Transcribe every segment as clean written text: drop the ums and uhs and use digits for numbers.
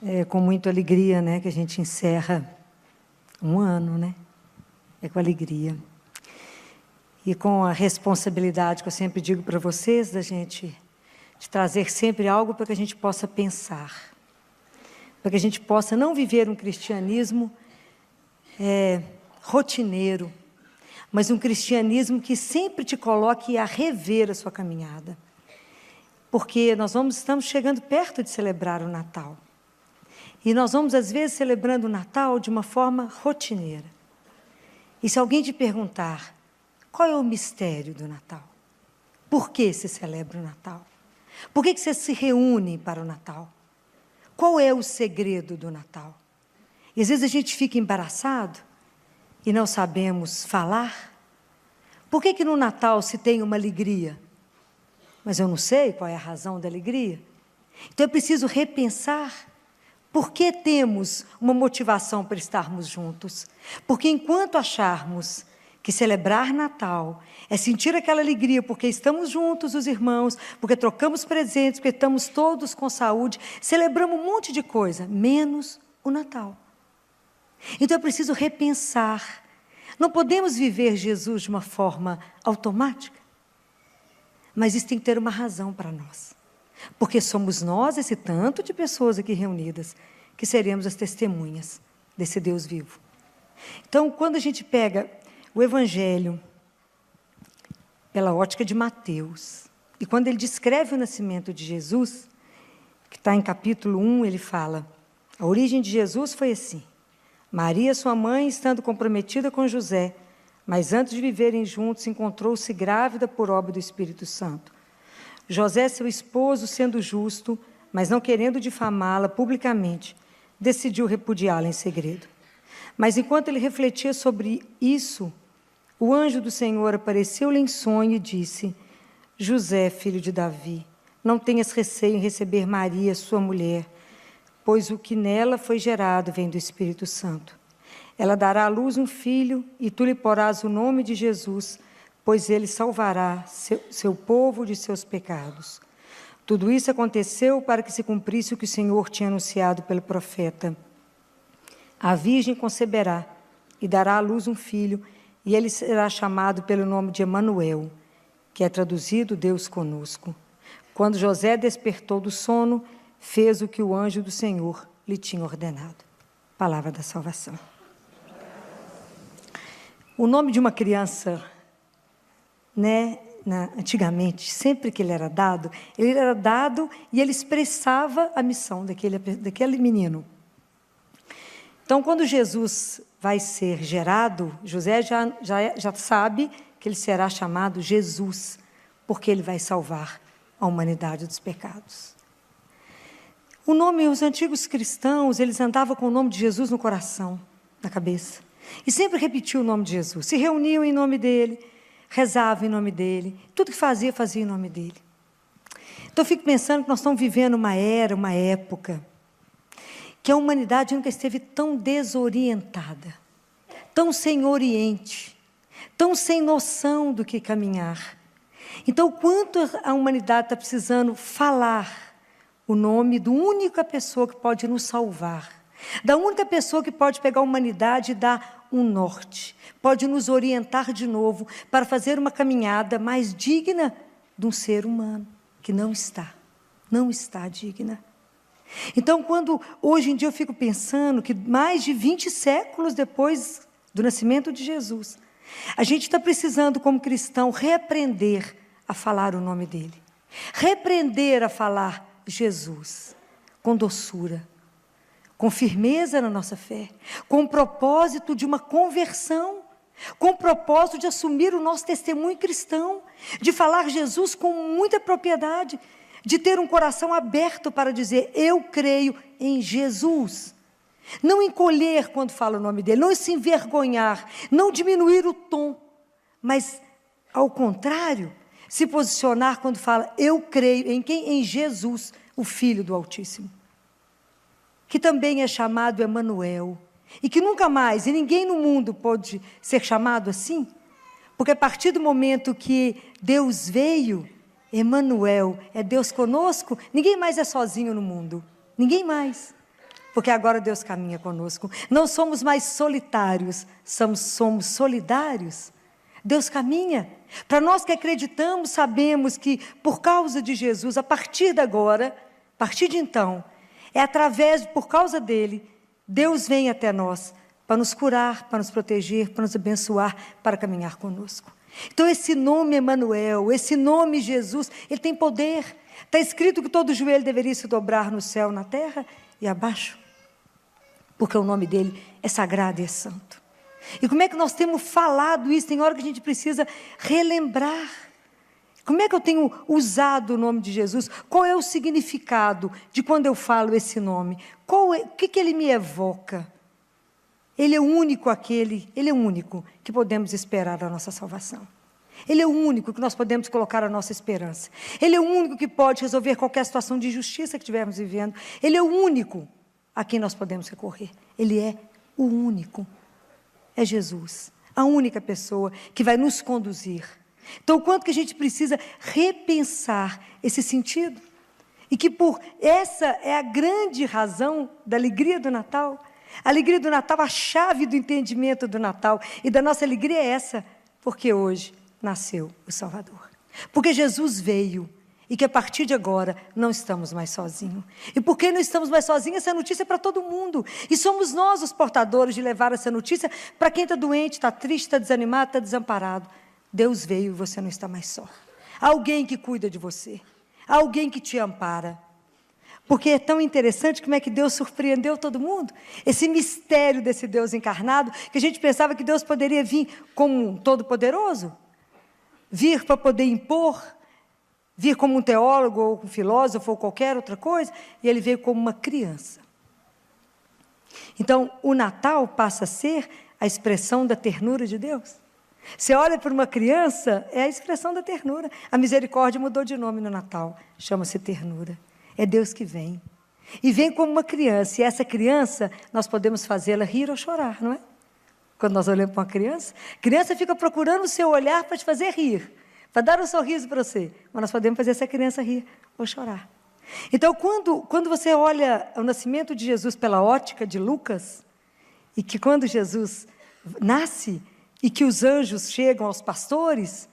É com muita alegria, né, que a gente encerra um ano, né? É com alegria. E com a responsabilidade que eu sempre digo para vocês, da gente de trazer sempre algo para que a gente possa pensar. Para que a gente possa não viver um cristianismo rotineiro, mas um cristianismo que sempre te coloque a rever a sua caminhada. Porque nós estamos chegando perto de celebrar o Natal. E nós vamos, às vezes, celebrando o Natal de uma forma rotineira. E se alguém te perguntar, qual é o mistério do Natal? Por que se celebra o Natal? Por que você se reúne para o Natal? Qual é o segredo do Natal? E às vezes a gente fica embaraçado e não sabemos falar. Por que no Natal se tem uma alegria? Mas eu não sei qual é a razão da alegria. Então eu preciso repensar. Por que temos uma motivação para estarmos juntos? Porque enquanto acharmos que celebrar Natal é sentir aquela alegria porque estamos juntos, os irmãos, porque trocamos presentes, porque estamos todos com saúde, celebramos um monte de coisa, menos o Natal. Então eu preciso repensar. Não podemos viver Jesus de uma forma automática, mas isso tem que ter uma razão para nós. Porque somos nós, esse tanto de pessoas aqui reunidas, que seremos as testemunhas desse Deus vivo. Então, quando a gente pega o Evangelho pela ótica de Mateus, e quando ele descreve o nascimento de Jesus, que está em capítulo 1, ele fala, a origem de Jesus foi assim, Maria, sua mãe, estando comprometida com José, mas antes de viverem juntos, encontrou-se grávida por obra do Espírito Santo. José, seu esposo, sendo justo, mas não querendo difamá-la publicamente, decidiu repudiá-la em segredo. Mas enquanto ele refletia sobre isso, o anjo do Senhor apareceu-lhe em sonho e disse, José, filho de Davi, não tenhas receio em receber Maria, sua mulher, pois o que nela foi gerado vem do Espírito Santo. Ela dará à luz um filho, e tu lhe porás o nome de Jesus, pois ele salvará seu povo de seus pecados. Tudo isso aconteceu para que se cumprisse o que o Senhor tinha anunciado pelo profeta. A virgem conceberá e dará à luz um filho, e ele será chamado pelo nome de Emanuel, que é traduzido Deus conosco. Quando José despertou do sono, fez o que o anjo do Senhor lhe tinha ordenado. Palavra da salvação. O nome de uma criança, antigamente, sempre que ele era dado e ele expressava a missão daquele menino. Então, quando Jesus vai ser gerado, José já sabe que ele será chamado Jesus, porque ele vai salvar a humanidade dos pecados. Os antigos cristãos, eles andavam com o nome de Jesus no coração, na cabeça, e sempre repetiam o nome de Jesus, se reuniam em nome dele, rezava em nome dele, tudo que fazia em nome dele. Então eu fico pensando que nós estamos vivendo uma época, que a humanidade nunca esteve tão desorientada, tão sem oriente, tão sem noção do que caminhar. Então, quanto a humanidade está precisando falar o nome da única pessoa que pode nos salvar, da única pessoa que pode pegar a humanidade e dar um norte, pode nos orientar de novo para fazer uma caminhada mais digna de um ser humano, que não está digna. Então, hoje em dia eu fico pensando que mais de 20 séculos depois do nascimento de Jesus, a gente está precisando, como cristão, reaprender a falar o nome dele, reaprender a falar Jesus, com doçura, com firmeza na nossa fé, com o propósito de uma conversão, com o propósito de assumir o nosso testemunho cristão, de falar Jesus com muita propriedade, de ter um coração aberto para dizer, eu creio em Jesus. Não encolher quando fala o nome dele, não se envergonhar, não diminuir o tom, mas, ao contrário, se posicionar quando fala, eu creio em quem? Em Jesus, o Filho do Altíssimo, que também é chamado Emanuel, e que nunca mais, e ninguém no mundo pode ser chamado assim, porque a partir do momento que Deus veio, Emanuel, é Deus conosco, ninguém mais é sozinho no mundo, ninguém mais. porque agora Deus caminha conosco. Não somos mais solitários, somos solidários. Deus caminha. Para nós que acreditamos, sabemos que por causa de Jesus, a partir de agora, a partir de então, por causa dele, Deus vem até nós para nos curar, para nos proteger, para nos abençoar, para caminhar conosco. Então esse nome Emanuel, esse nome Jesus, ele tem poder. Está escrito que todo joelho deveria se dobrar no céu, na terra e abaixo, porque o nome dele é sagrado e é santo. E como é que nós temos falado isso? Tem hora que a gente precisa relembrar. Como é que eu tenho usado o nome de Jesus? Qual é o significado de quando eu falo esse nome? O que ele me evoca? Ele é o único que podemos esperar a nossa salvação. Ele é o único que nós podemos colocar a nossa esperança. Ele é o único que pode resolver qualquer situação de injustiça que estivermos vivendo. Ele é o único a quem nós podemos recorrer. Ele é o único. É Jesus, a única pessoa que vai nos conduzir. Então, o quanto que a gente precisa repensar esse sentido. E que essa é a grande razão da alegria do Natal. A alegria do Natal, a chave do entendimento do Natal e da nossa alegria é essa, porque hoje nasceu o Salvador. Porque Jesus veio e que a partir de agora não estamos mais sozinhos. E porque não estamos mais sozinhos, essa notícia é para todo mundo. E somos nós os portadores de levar essa notícia para quem está doente, está triste, está desanimado, está desamparado. Deus veio e você não está mais só. Alguém que cuida de você. Alguém que te ampara. Porque é tão interessante como é que Deus surpreendeu todo mundo. Esse mistério desse Deus encarnado, que a gente pensava que Deus poderia vir como um todo-poderoso, vir para poder impor, vir como um teólogo ou um filósofo ou qualquer outra coisa, e ele veio como uma criança. Então, o Natal passa a ser a expressão da ternura de Deus. Você olha para uma criança, é a expressão da ternura. A misericórdia mudou de nome no Natal, chama-se ternura. É Deus que vem. E vem como uma criança. E essa criança, nós podemos fazê-la rir ou chorar, não é? Quando nós olhamos para uma criança, a criança fica procurando o seu olhar para te fazer rir, para dar um sorriso para você. Mas nós podemos fazer essa criança rir ou chorar. Então, quando você olha o nascimento de Jesus pela ótica de Lucas, e que quando Jesus nasce, e que os anjos chegam aos pastores,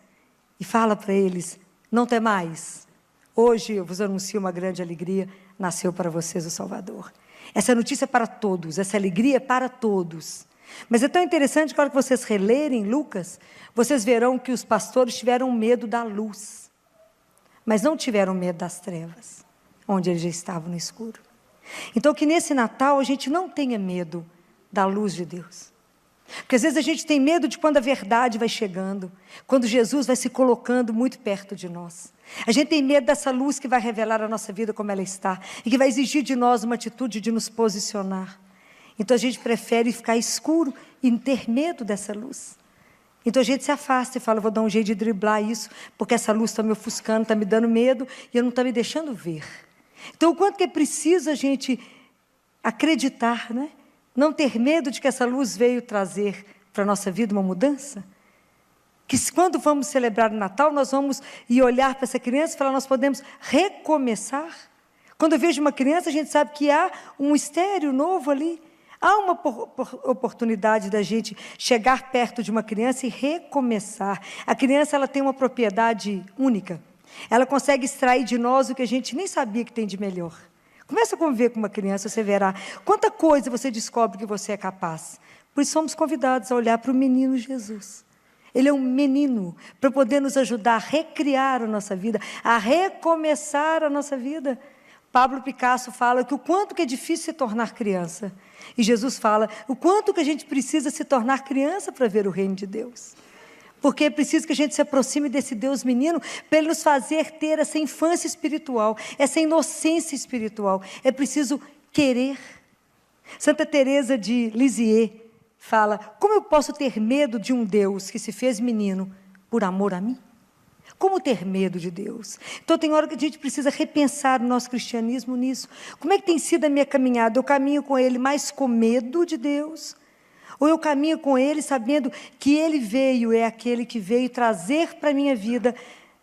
e fala para eles, não temais, hoje eu vos anuncio uma grande alegria, nasceu para vocês o Salvador. Essa notícia é para todos, essa alegria é para todos. Mas é tão interessante que na hora que vocês relerem Lucas, vocês verão que os pastores tiveram medo da luz, mas não tiveram medo das trevas, onde eles já estavam no escuro. Então que nesse Natal a gente não tenha medo da luz de Deus. Porque às vezes a gente tem medo de quando a verdade vai chegando, quando Jesus vai se colocando muito perto de nós. A gente tem medo dessa luz que vai revelar a nossa vida como ela está, e que vai exigir de nós uma atitude de nos posicionar. Então a gente prefere ficar escuro e ter medo dessa luz. Então a gente se afasta e fala, vou dar um jeito de driblar isso, porque essa luz está me ofuscando, está me dando medo, e eu não está me deixando ver. Então o quanto que é preciso a gente acreditar, né? Não ter medo de que essa luz veio trazer para a nossa vida uma mudança. Que quando vamos celebrar o Natal, nós vamos ir olhar para essa criança e falar, nós podemos recomeçar. Quando eu vejo uma criança, a gente sabe que há um mistério novo ali. Há uma oportunidade da gente chegar perto de uma criança e recomeçar. A criança ela tem uma propriedade única. Ela consegue extrair de nós o que a gente nem sabia que tem de melhor. Começa a conviver com uma criança, você verá quanta coisa você descobre que você é capaz. Por isso somos convidados a olhar para o menino Jesus. Ele é um menino para poder nos ajudar a recriar a nossa vida, a recomeçar a nossa vida. Pablo Picasso fala que o quanto que é difícil se tornar criança. E Jesus fala o quanto que a gente precisa se tornar criança para ver o reino de Deus. Porque é preciso que a gente se aproxime desse Deus menino para Ele nos fazer ter essa infância espiritual, essa inocência espiritual. É preciso querer. Santa Teresa de Lisieux fala, como eu posso ter medo de um Deus que se fez menino por amor a mim? Como ter medo de Deus? Então tem hora que a gente precisa repensar o nosso cristianismo nisso. Como é que tem sido a minha caminhada? Eu caminho com Ele mais com medo de Deus? Ou eu caminho com Ele sabendo que Ele veio, é aquele que veio trazer para a minha vida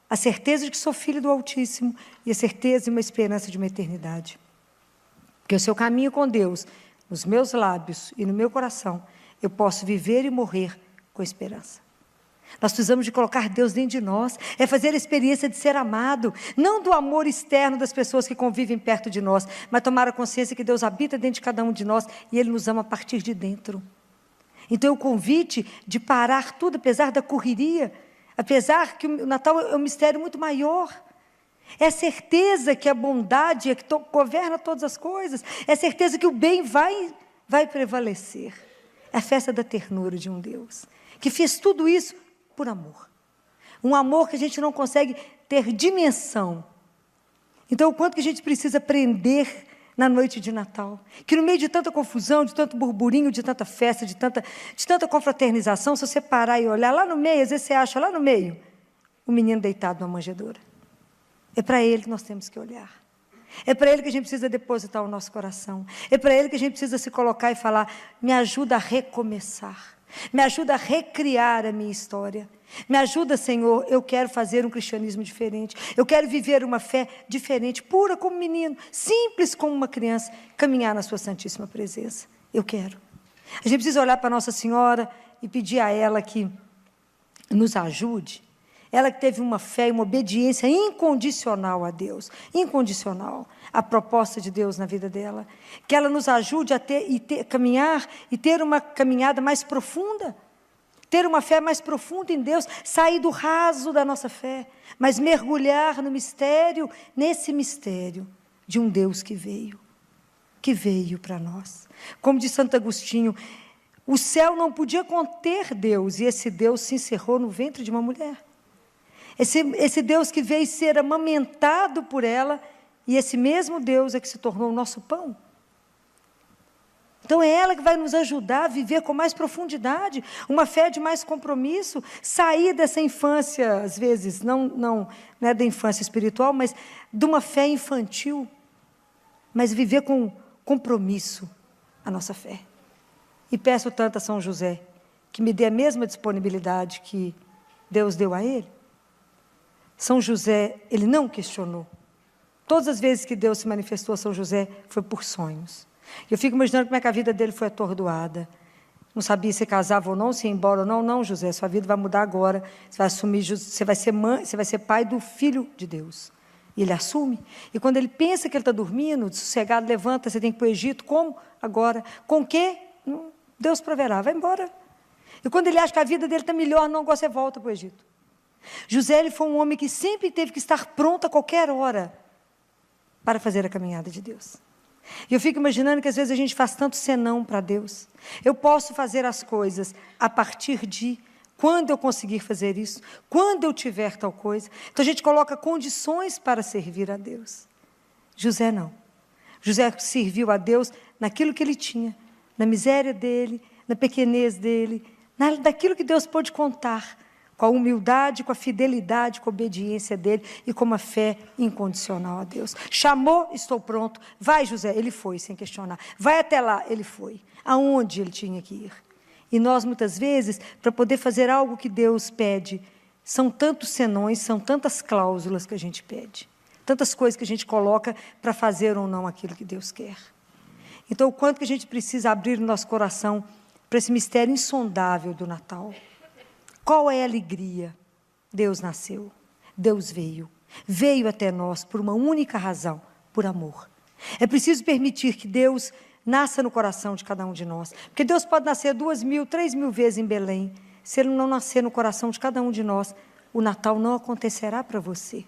a certeza de que sou filho do Altíssimo e a certeza e uma esperança de uma eternidade. Porque o seu caminho com Deus, nos meus lábios e no meu coração, eu posso viver e morrer com esperança. Nós precisamos de colocar Deus dentro de nós, é fazer a experiência de ser amado, não do amor externo das pessoas que convivem perto de nós, mas tomar a consciência que Deus habita dentro de cada um de nós e Ele nos ama a partir de dentro. Então o convite de parar tudo, apesar da correria, apesar que o Natal é um mistério muito maior, é a certeza que a bondade é que governa todas as coisas, é a certeza que o bem vai prevalecer. É a festa da ternura de um Deus, que fez tudo isso por amor. Um amor que a gente não consegue ter dimensão. Então, o quanto que a gente precisa aprender na noite de Natal, que no meio de tanta confusão, de tanto burburinho, de tanta festa, de tanta confraternização, se você parar e olhar lá no meio, às vezes você acha lá no meio, o menino deitado numa manjedoura. É para ele que nós temos que olhar. É para ele que a gente precisa depositar o nosso coração. É para ele que a gente precisa se colocar e falar, me ajuda a recomeçar. Me ajuda a recriar a minha história. Me ajuda, Senhor, eu quero fazer um cristianismo diferente. Eu quero viver uma fé diferente, pura como menino, simples como uma criança, caminhar na sua santíssima presença. Eu quero. A gente precisa olhar para Nossa Senhora e pedir a ela que nos ajude. Ela que teve uma fé e uma obediência incondicional a Deus, incondicional, à proposta de Deus na vida dela. Que ela nos ajude a caminhar e ter uma caminhada mais profunda, ter uma fé mais profunda em Deus, sair do raso da nossa fé, mas mergulhar no mistério, nesse mistério de um Deus que veio para nós. Como diz Santo Agostinho, o céu não podia conter Deus, e esse Deus se encerrou no ventre de uma mulher. Esse Deus que veio ser amamentado por ela, e esse mesmo Deus é que se tornou o nosso pão. Então é ela que vai nos ajudar a viver com mais profundidade, uma fé de mais compromisso, sair dessa infância, às vezes, não é da infância espiritual, mas de uma fé infantil, mas viver com compromisso a nossa fé. E peço tanto a São José, que me dê a mesma disponibilidade que Deus deu a ele. São José, ele não questionou. Todas as vezes que Deus se manifestou a São José, foi por sonhos. Eu fico imaginando como é que a vida dele foi atordoada. Não sabia se casava ou não, se ia embora ou não. Não, José, sua vida vai mudar agora. Você vai assumir, você vai ser mãe, você vai ser pai do Filho de Deus. E ele assume. E quando ele pensa que ele está dormindo, sossegado, levanta, você tem que ir para o Egito. Como? Agora. Com o quê? Deus proverá, vai embora. E quando ele acha que a vida dele está melhor, não, agora você volta para o Egito. José, ele foi um homem que sempre teve que estar pronto a qualquer hora para fazer a caminhada de Deus. E eu fico imaginando que às vezes a gente faz tanto senão para Deus. Eu posso fazer as coisas a partir de quando eu conseguir fazer isso, quando eu tiver tal coisa. Então a gente coloca condições para servir a Deus. José não. José serviu a Deus naquilo que ele tinha, na miséria dele, na pequenez dele, daquilo que Deus pôde contar, com a humildade, com a fidelidade, com a obediência dele e com uma fé incondicional a Deus. Chamou, estou pronto. Vai, José, ele foi, sem questionar. Vai até lá, ele foi. Aonde ele tinha que ir. E nós, muitas vezes, para poder fazer algo que Deus pede, são tantos senões, são tantas cláusulas que a gente pede. Tantas coisas que a gente coloca para fazer ou não aquilo que Deus quer. Então, o quanto que a gente precisa abrir o nosso coração para esse mistério insondável do Natal. Qual é a alegria? Deus nasceu, Deus veio até nós por uma única razão, por amor. É preciso permitir que Deus nasça no coração de cada um de nós, porque Deus pode nascer 2.000, 3.000 vezes em Belém, se Ele não nascer no coração de cada um de nós, o Natal não acontecerá para você.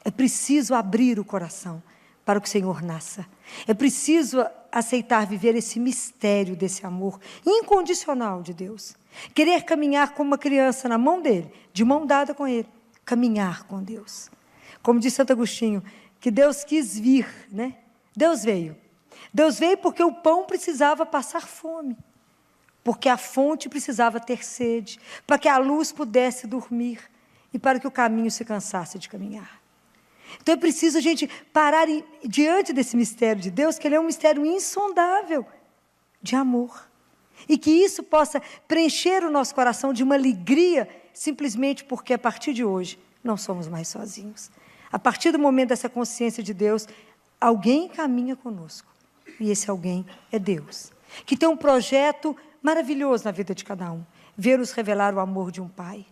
É preciso abrir o coração para que o Senhor nasça. É preciso aceitar viver esse mistério desse amor incondicional de Deus. Querer caminhar como uma criança na mão dele, de mão dada com ele, caminhar com Deus. Como diz Santo Agostinho, que Deus quis vir, né? Deus veio. Deus veio porque o pão precisava passar fome, porque a fonte precisava ter sede, para que a luz pudesse dormir e para que o caminho se cansasse de caminhar. Então é preciso a gente parar diante desse mistério de Deus, que ele é um mistério insondável de amor. E que isso possa preencher o nosso coração de uma alegria, simplesmente porque a partir de hoje não somos mais sozinhos. A partir do momento dessa consciência de Deus, Alguém caminha conosco. E esse alguém é Deus. Que tem um projeto maravilhoso na vida de cada um. Ver-nos revelar o amor de um Pai.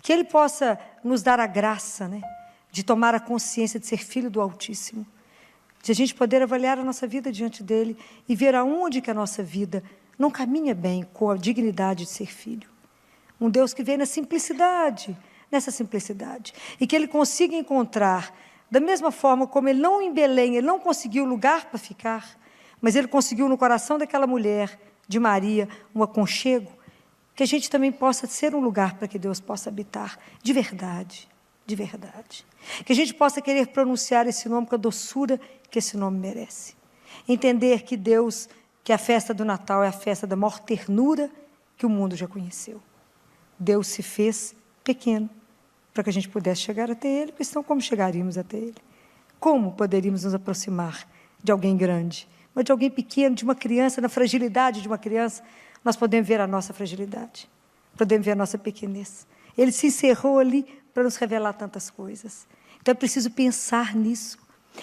Que Ele possa nos dar a graça, né, de tomar a consciência de ser filho do Altíssimo. De a gente poder avaliar a nossa vida diante dEle e ver aonde que a nossa vida não caminha bem com a dignidade de ser filho. Um Deus que vem na simplicidade, nessa simplicidade. E que Ele consiga encontrar, da mesma forma como Ele não em Belém, Ele não conseguiu lugar para ficar, mas Ele conseguiu no coração daquela mulher, de Maria, um aconchego, que a gente também possa ser um lugar para que Deus possa habitar, de verdade, de verdade. Que a gente possa querer pronunciar esse nome com a doçura que esse nome merece. Entender que Deus, que a festa do Natal é a festa da maior ternura que o mundo já conheceu. Deus se fez pequeno para que a gente pudesse chegar até Ele, porque senão como chegaríamos até Ele? Como poderíamos nos aproximar de alguém grande, mas de alguém pequeno, de uma criança, na fragilidade de uma criança, nós podemos ver a nossa fragilidade, podemos ver a nossa pequenez. Ele se encerrou ali para nos revelar tantas coisas. Então é preciso pensar nisso,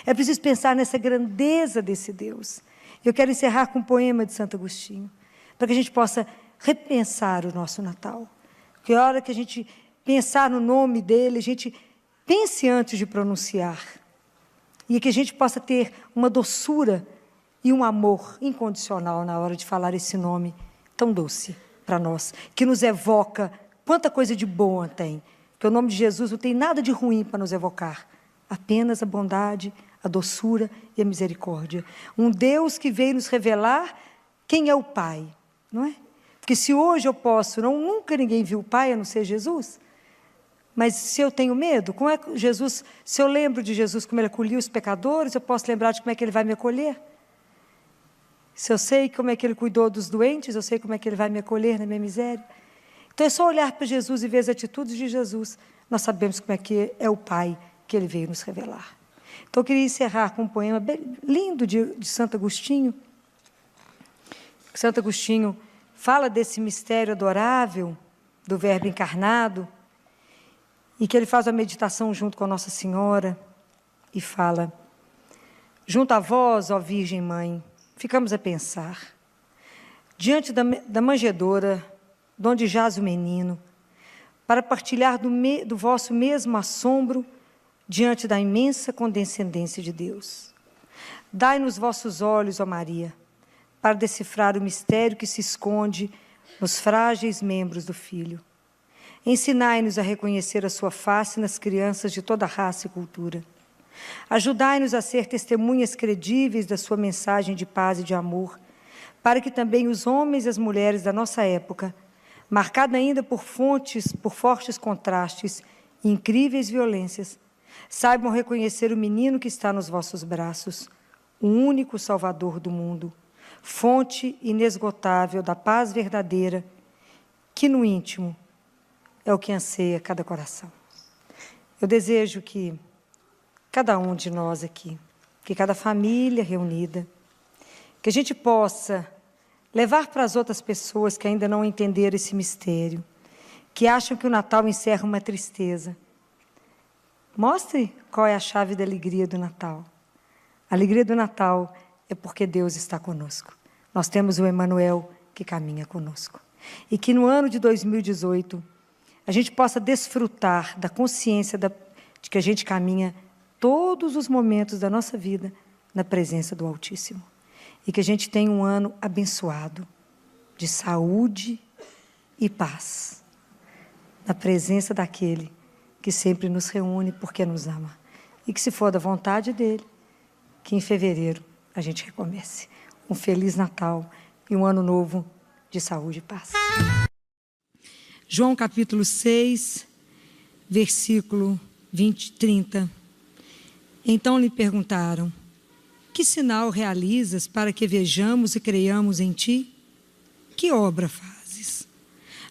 é preciso pensar nessa grandeza desse Deus. Eu quero encerrar com um poema de Santo Agostinho, para que a gente possa repensar o nosso Natal. Que a hora que a gente pensar no nome dele, a gente pense antes de pronunciar. E que a gente possa ter uma doçura e um amor incondicional na hora de falar esse nome tão doce para nós, que nos evoca quanta coisa de boa tem. Que o nome de Jesus não tem nada de ruim para nos evocar, apenas a bondade, a doçura e a misericórdia. Um Deus que veio nos revelar quem é o Pai, não é? Porque se hoje eu posso, nunca ninguém viu o Pai a não ser Jesus, mas se eu tenho medo, como é que Jesus, se eu lembro de Jesus como Ele acolhia os pecadores, eu posso lembrar de como é que Ele vai me acolher? Se eu sei como é que Ele cuidou dos doentes, eu sei como é que Ele vai me acolher na minha miséria. Então é só olhar para Jesus e ver as atitudes de Jesus, nós sabemos como é que é o Pai que Ele veio nos revelar. Então eu queria encerrar com um poema bem lindo de Santo Agostinho. Santo Agostinho fala desse mistério adorável do Verbo encarnado e que ele faz uma meditação junto com a Nossa Senhora e fala: junto a vós, ó Virgem Mãe, ficamos a pensar, diante da manjedoura, de onde jaz o menino, para partilhar do vosso mesmo assombro diante da imensa condescendência de Deus. Dai-nos vossos olhos, ó Maria, para decifrar o mistério que se esconde nos frágeis membros do Filho. Ensinai-nos a reconhecer a sua face nas crianças de toda raça e cultura. Ajudai-nos a ser testemunhas credíveis da sua mensagem de paz e de amor, para que também os homens e as mulheres da nossa época, marcada ainda por fortes contrastes e incríveis violências, saibam reconhecer o menino que está nos vossos braços, o único Salvador do mundo, fonte inesgotável da paz verdadeira, que no íntimo é o que anseia cada coração. Eu desejo que cada um de nós aqui, que cada família reunida, que a gente possa levar para as outras pessoas que ainda não entenderam esse mistério, que acham que o Natal encerra uma tristeza. Mostre qual é a chave da alegria do Natal. A alegria do Natal é porque Deus está conosco. Nós temos o Emmanuel que caminha conosco. E que no ano de 2018, a gente possa desfrutar da consciência de que a gente caminha todos os momentos da nossa vida na presença do Altíssimo. E que a gente tenha um ano abençoado, de saúde e paz, na presença daquele que sempre nos reúne porque nos ama. E que, se for da vontade dele, que em fevereiro a gente recomece. Um Feliz Natal e um ano novo de saúde e paz. João capítulo 6, versículo 30. Então lhe perguntaram: que sinal realizas para que vejamos e creiamos em ti? Que obra fazes?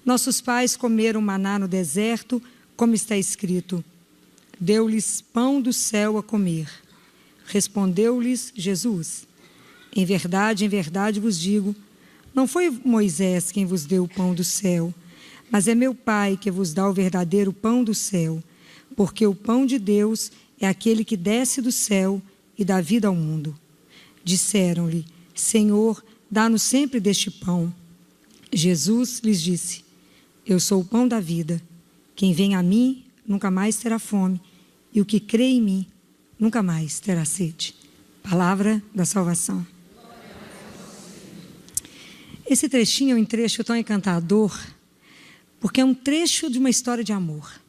Nossos pais comeram maná no deserto, como está escrito: deu-lhes pão do céu a comer. Respondeu-lhes Jesus: em verdade vos digo, não foi Moisés quem vos deu o pão do céu, mas é meu Pai que vos dá o verdadeiro pão do céu, porque o pão de Deus é aquele que desce do céu e dá vida ao mundo. Disseram-lhe: Senhor, dá-nos sempre deste pão. Jesus lhes disse: Eu sou o pão da vida. Quem vem a mim nunca mais terá fome, e o que crê em mim nunca mais terá sede. Palavra da salvação. Esse trechinho é um trecho tão encantador, porque é um trecho de uma história de amor.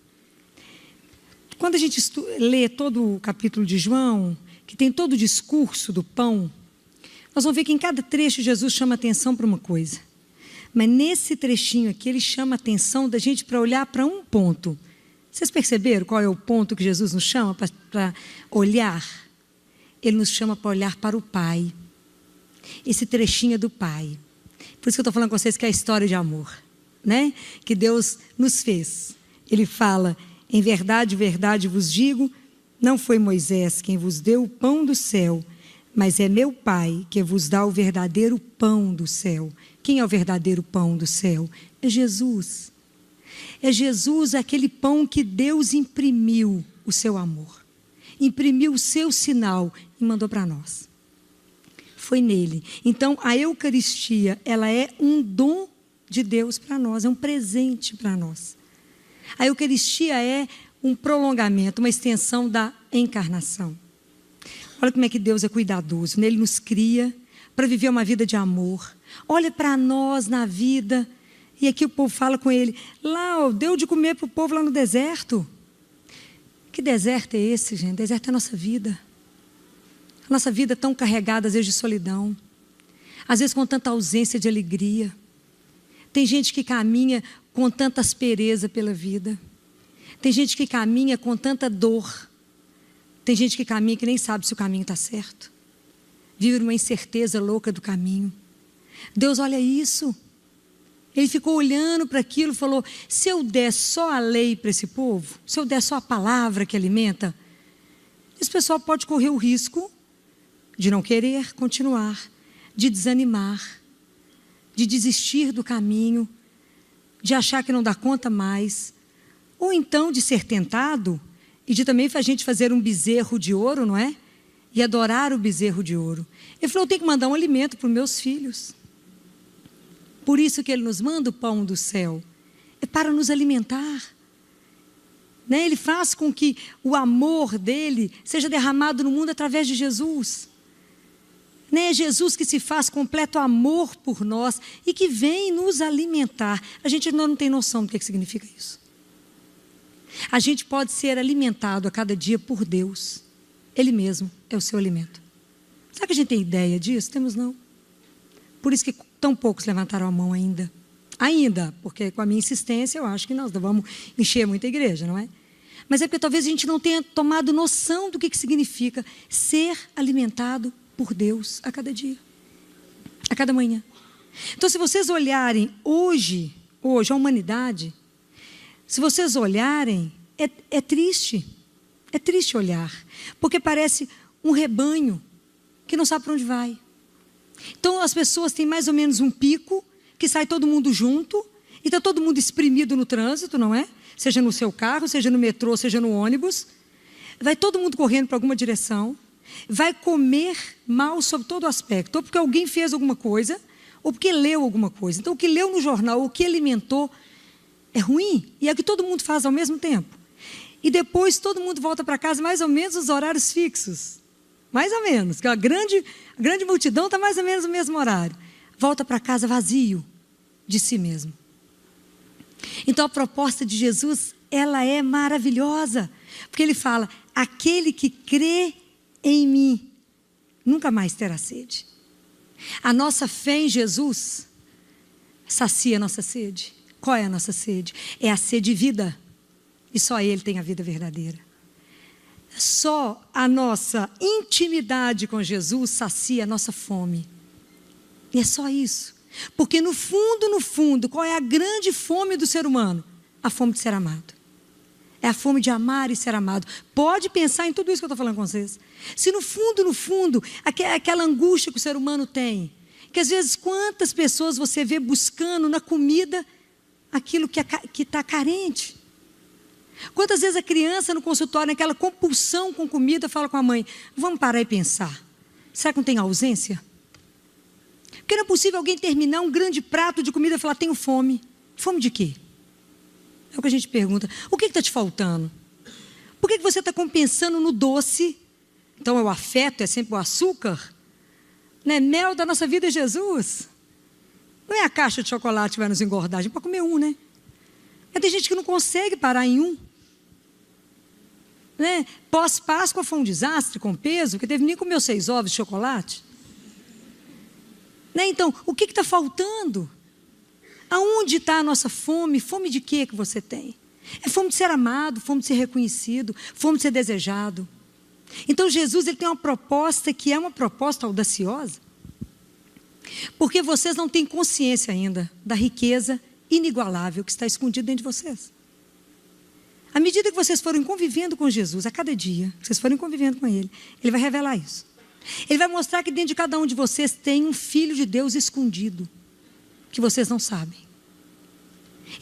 Quando a gente lê todo o capítulo de João, que tem todo o discurso do pão, nós vamos ver que em cada trecho Jesus chama atenção para uma coisa. Mas nesse trechinho aqui, ele chama a atenção da gente para olhar para um ponto. Vocês perceberam qual é o ponto que Jesus nos chama para olhar? Ele nos chama para olhar para o Pai. Esse trechinho é do Pai. Por isso que eu estou falando com vocês que é a história de amor, né? Que Deus nos fez. Ele fala: em verdade, verdade vos digo, não foi Moisés quem vos deu o pão do céu, mas é meu Pai que vos dá o verdadeiro pão do céu. Quem é o verdadeiro pão do céu? É Jesus. É Jesus, aquele pão que Deus imprimiu o seu amor, imprimiu o seu sinal e mandou para nós. Foi nele. Então, a Eucaristia, ela é um dom de Deus para nós, é um presente para nós. A Eucaristia é um prolongamento, uma extensão da encarnação. Olha como é que Deus é cuidadoso, né? Ele nos cria para viver uma vida de amor. Olha para nós na vida. E aqui o povo fala com ele: lá, deu de comer para o povo lá no deserto. Que deserto é esse, gente? Deserto é a nossa vida. A nossa vida é tão carregada, às vezes, de solidão. Às vezes, com tanta ausência de alegria. Tem gente que caminha com tanta aspereza pela vida. Tem gente que caminha com tanta dor. Tem gente que caminha que nem sabe se o caminho está certo. Vive uma incerteza louca do caminho. Deus olha isso. Ele ficou olhando para aquilo e falou: se eu der só a lei para esse povo, se eu der só a palavra que alimenta, esse pessoal pode correr o risco de não querer continuar, de desanimar, de desistir do caminho, de achar que não dá conta mais, ou então de ser tentado e de também a gente fazer um bezerro de ouro, não é? E adorar o bezerro de ouro. Ele falou: eu tenho que mandar um alimento para os meus filhos. Por isso que Ele nos manda o pão do céu. É para nos alimentar. Né? Ele faz com que o amor dEle seja derramado no mundo através de Jesus. Né? É Jesus que se faz completo amor por nós e que vem nos alimentar. A gente ainda não tem noção do que significa isso. A gente pode ser alimentado a cada dia por Deus. Ele mesmo é o seu alimento. Será que a gente tem ideia disso? Temos não. Por isso que tão poucos levantaram a mão ainda. Ainda, porque com a minha insistência eu acho que nós vamos encher muita igreja, não é? Mas é porque talvez a gente não tenha tomado noção do que significa ser alimentado por Deus a cada dia, a cada manhã. Então, se vocês olharem hoje a humanidade, se vocês olharem, é triste olhar, porque parece um rebanho que não sabe para onde vai. Então, as pessoas têm mais ou menos um pico, que sai todo mundo junto, e está todo mundo espremido no trânsito, não é? Seja no seu carro, seja no metrô, seja no ônibus. Vai todo mundo correndo para alguma direção, vai comer mal sob todo aspecto, ou porque alguém fez alguma coisa, ou porque leu alguma coisa. Então, o que leu no jornal, o que alimentou, é ruim, e é o que todo mundo faz ao mesmo tempo. E depois todo mundo volta para casa mais ou menos nos horários fixos. Mais ou menos, porque a grande multidão está mais ou menos no mesmo horário. Volta para casa vazio de si mesmo. Então a proposta de Jesus, ela é maravilhosa. Porque Ele fala: aquele que crê em mim nunca mais terá sede. A nossa fé em Jesus sacia a nossa sede. Qual é a nossa sede? É a sede de vida. E só Ele tem a vida verdadeira. Só a nossa intimidade com Jesus sacia a nossa fome. E é só isso. Porque no fundo, qual é a grande fome do ser humano? A fome de ser amado. É a fome de amar e ser amado. Pode pensar em tudo isso que eu estou falando com vocês. Se no fundo, aquela angústia que o ser humano tem, que às vezes quantas pessoas você vê buscando na comida aquilo que está carente. Quantas vezes a criança no consultório, naquela compulsão com comida, fala com a mãe, vamos parar e pensar. Será que não tem ausência? Porque não é possível alguém terminar um grande prato de comida e falar, tenho fome. Fome de quê? É o que a gente pergunta. O que está te faltando? Por que você está compensando no doce? Então é o afeto, é sempre o açúcar? Né? Mel da nossa vida é Jesus. Não é a caixa de chocolate que vai nos engordar. A gente pode comer um, né? Mas tem gente que não consegue parar em um. Né? Pós-Páscoa foi um desastre com peso, porque teve nem comer 6 ovos de chocolate. Né? Então, o que está faltando? Aonde está a nossa fome? Fome de quê que você tem? É fome de ser amado, fome de ser reconhecido, fome de ser desejado. Então Jesus ele tem uma proposta que é uma proposta audaciosa, porque vocês não têm consciência ainda da riqueza inigualável que está escondida dentro de vocês. À medida que vocês forem convivendo com Jesus, a cada dia, que vocês forem convivendo com Ele, Ele vai revelar isso. Ele vai mostrar que dentro de cada um de vocês tem um Filho de Deus escondido, que vocês não sabem.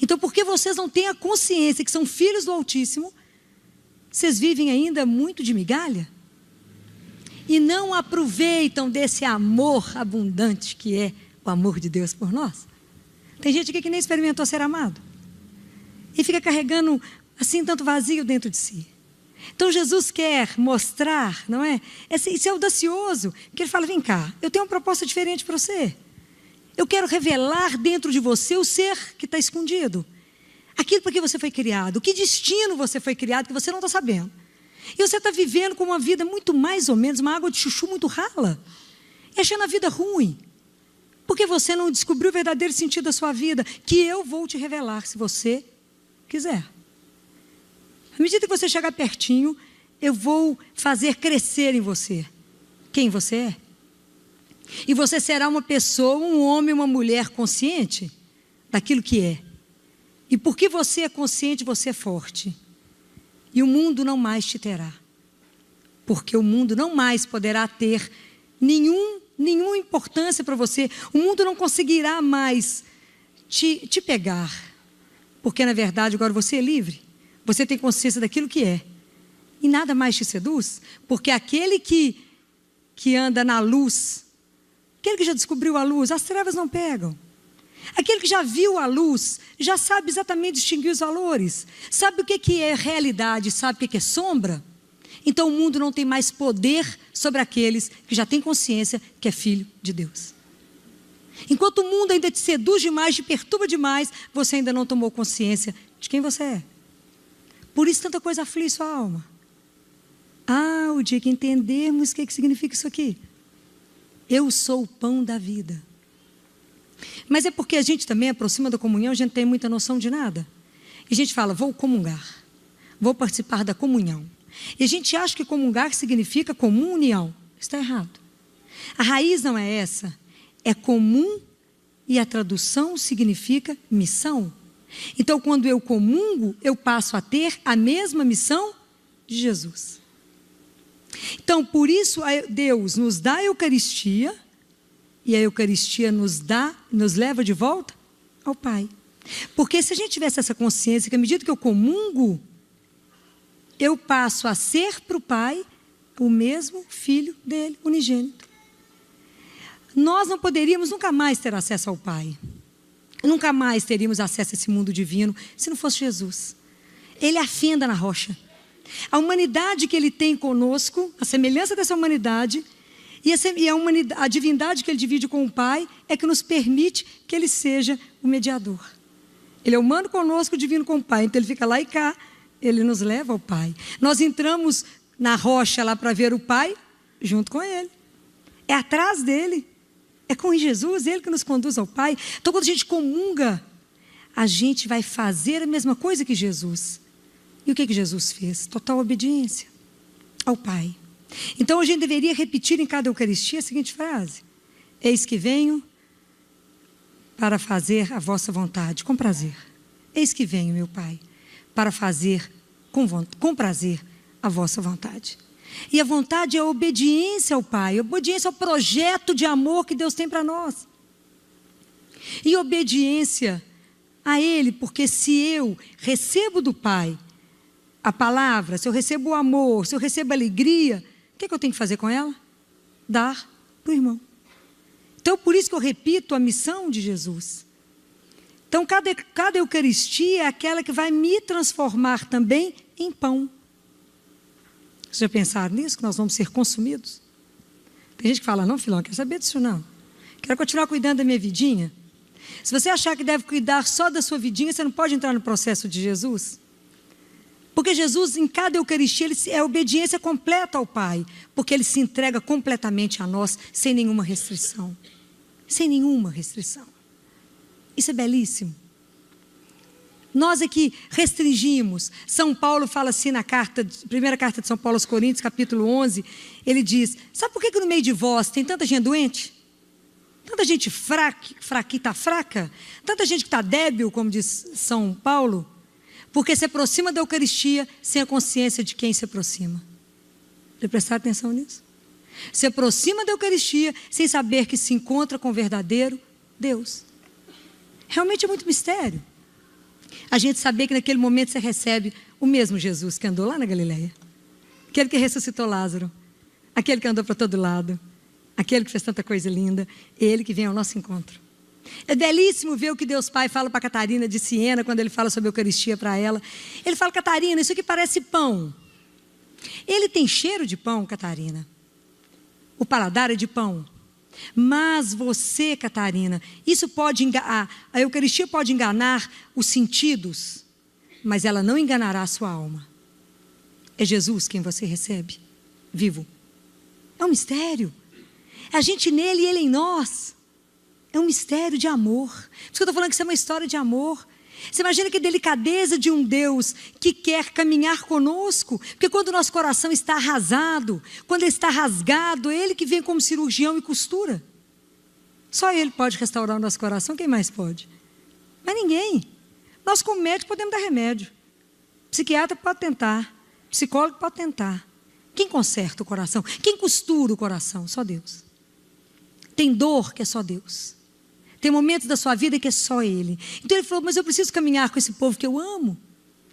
Então, porque vocês não têm a consciência que são filhos do Altíssimo, vocês vivem ainda muito de migalha e não aproveitam desse amor abundante que é o amor de Deus por nós. Tem gente aqui que nem experimentou ser amado e fica carregando assim tanto vazio dentro de si. Então Jesus quer mostrar, não é? Isso é audacioso, que ele fala, vem cá, eu tenho uma proposta diferente para você. Eu quero revelar dentro de você o ser que está escondido. Aquilo para que você foi criado, que destino você foi criado que você não está sabendo. E você está vivendo com uma vida muito mais ou menos, uma água de chuchu muito rala. E achando a vida ruim. Porque você não descobriu o verdadeiro sentido da sua vida, que eu vou te revelar, se você quiser. À medida que você chegar pertinho, eu vou fazer crescer em você quem você é. E você será uma pessoa, um homem, uma mulher consciente daquilo que é. E porque você é consciente, você é forte. E o mundo não mais te terá. Porque o mundo não mais poderá ter nenhuma importância para você. O mundo não conseguirá mais te pegar. Porque, na verdade, agora você é livre. Você tem consciência daquilo que é. E nada mais te seduz. Porque aquele que anda na luz, aquele que já descobriu a luz, as trevas não pegam. Aquele que já viu a luz, já sabe exatamente distinguir os valores. Sabe o que é realidade, sabe o que é sombra. Então o mundo não tem mais poder sobre aqueles que já têm consciência que é filho de Deus. Enquanto o mundo ainda te seduz demais, te perturba demais, você ainda não tomou consciência de quem você é. Por isso tanta coisa aflige sua alma. Ah, o dia que entendermos o que significa isso aqui. Eu sou o pão da vida. Mas é porque a gente também aproxima da comunhão, a gente não tem muita noção de nada. E a gente fala, vou comungar, vou participar da comunhão. E a gente acha que comungar significa comum união. Está errado. A raiz não é essa, é comum e a tradução significa missão. Então, quando eu comungo, eu passo a ter a mesma missão de Jesus. Então, por isso, Deus nos dá a Eucaristia, e a Eucaristia nos leva de volta ao Pai. Porque se a gente tivesse essa consciência, que à medida que eu comungo, eu passo a ser para o Pai o mesmo Filho dele, unigênito. Nós não poderíamos nunca mais ter acesso ao Pai. Nunca mais teríamos acesso a esse mundo divino se não fosse Jesus. Ele é a fenda na rocha. A humanidade que Ele tem conosco, a semelhança dessa humanidade, e a divindade que Ele divide com o Pai, é que nos permite que Ele seja o mediador. Ele é humano conosco, divino com o Pai. Então Ele fica lá e cá, Ele nos leva ao Pai. Nós entramos na rocha lá para ver o Pai, junto com Ele. É atrás dEle. É com Jesus, Ele que nos conduz ao Pai. Então quando a gente comunga, a gente vai fazer a mesma coisa que Jesus. E o que Jesus fez? Total obediência ao Pai. Então a gente deveria repetir em cada Eucaristia a seguinte frase: eis que venho para fazer a vossa vontade, com prazer. Eis que venho, meu Pai, para fazer com prazer a vossa vontade. E a vontade é a obediência ao Pai, a obediência ao projeto de amor que Deus tem para nós. E obediência a Ele, porque se eu recebo do Pai a palavra, se eu recebo o amor, se eu recebo a alegria, o que eu tenho que fazer com ela? Dar para o irmão. Então, por isso que eu repito a missão de Jesus. Então, cada Eucaristia é aquela que vai me transformar também em pão. Vocês já pensaram nisso? Que nós vamos ser consumidos? Tem gente que fala, não, Filão, não quero saber disso não. Quero continuar cuidando da minha vidinha. Se você achar que deve cuidar só da sua vidinha, você não pode entrar no processo de Jesus. Porque Jesus, em cada Eucaristia, ele é obediência completa ao Pai. Porque Ele se entrega completamente a nós, sem nenhuma restrição. Sem nenhuma restrição. Isso é belíssimo. Nós é que restringimos. São Paulo fala assim na primeira carta de São Paulo aos Coríntios, capítulo 11, ele diz, sabe por que no meio de vós tem tanta gente doente? Tanta gente fraca, tanta gente que está débil, como diz São Paulo, porque se aproxima da Eucaristia sem a consciência de quem se aproxima. Você prestar atenção nisso? Se aproxima da Eucaristia sem saber que se encontra com o verdadeiro Deus. Realmente é muito mistério. A gente saber que naquele momento você recebe o mesmo Jesus que andou lá na Galileia. Aquele que ressuscitou Lázaro. Aquele que andou para todo lado. Aquele que fez tanta coisa linda. Ele que vem ao nosso encontro. É belíssimo ver o que Deus Pai fala para Catarina de Siena, quando Ele fala sobre a Eucaristia para ela. Ele fala, Catarina, isso aqui parece pão. Ele tem cheiro de pão, Catarina. O paladar é de pão. Mas você, Catarina, isso pode enganar, a Eucaristia pode enganar os sentidos, mas ela não enganará a sua alma. É Jesus quem você recebe, vivo. É um mistério. A gente nele e ele em nós. É um mistério de amor. Por isso que eu estou falando que isso é uma história de amor. Você imagina que delicadeza de um Deus que quer caminhar conosco, porque quando o nosso coração está arrasado, quando ele está rasgado, é Ele que vem como cirurgião e costura. Só Ele pode restaurar o nosso coração, quem mais pode? Mas ninguém. Nós como médico podemos dar remédio, psiquiatra pode tentar, psicólogo pode tentar. Quem conserta o coração? Quem costura o coração? Só Deus. Tem dor que é só Deus. Tem momentos da sua vida que é só Ele. Então Ele falou, mas eu preciso caminhar com esse povo que eu amo.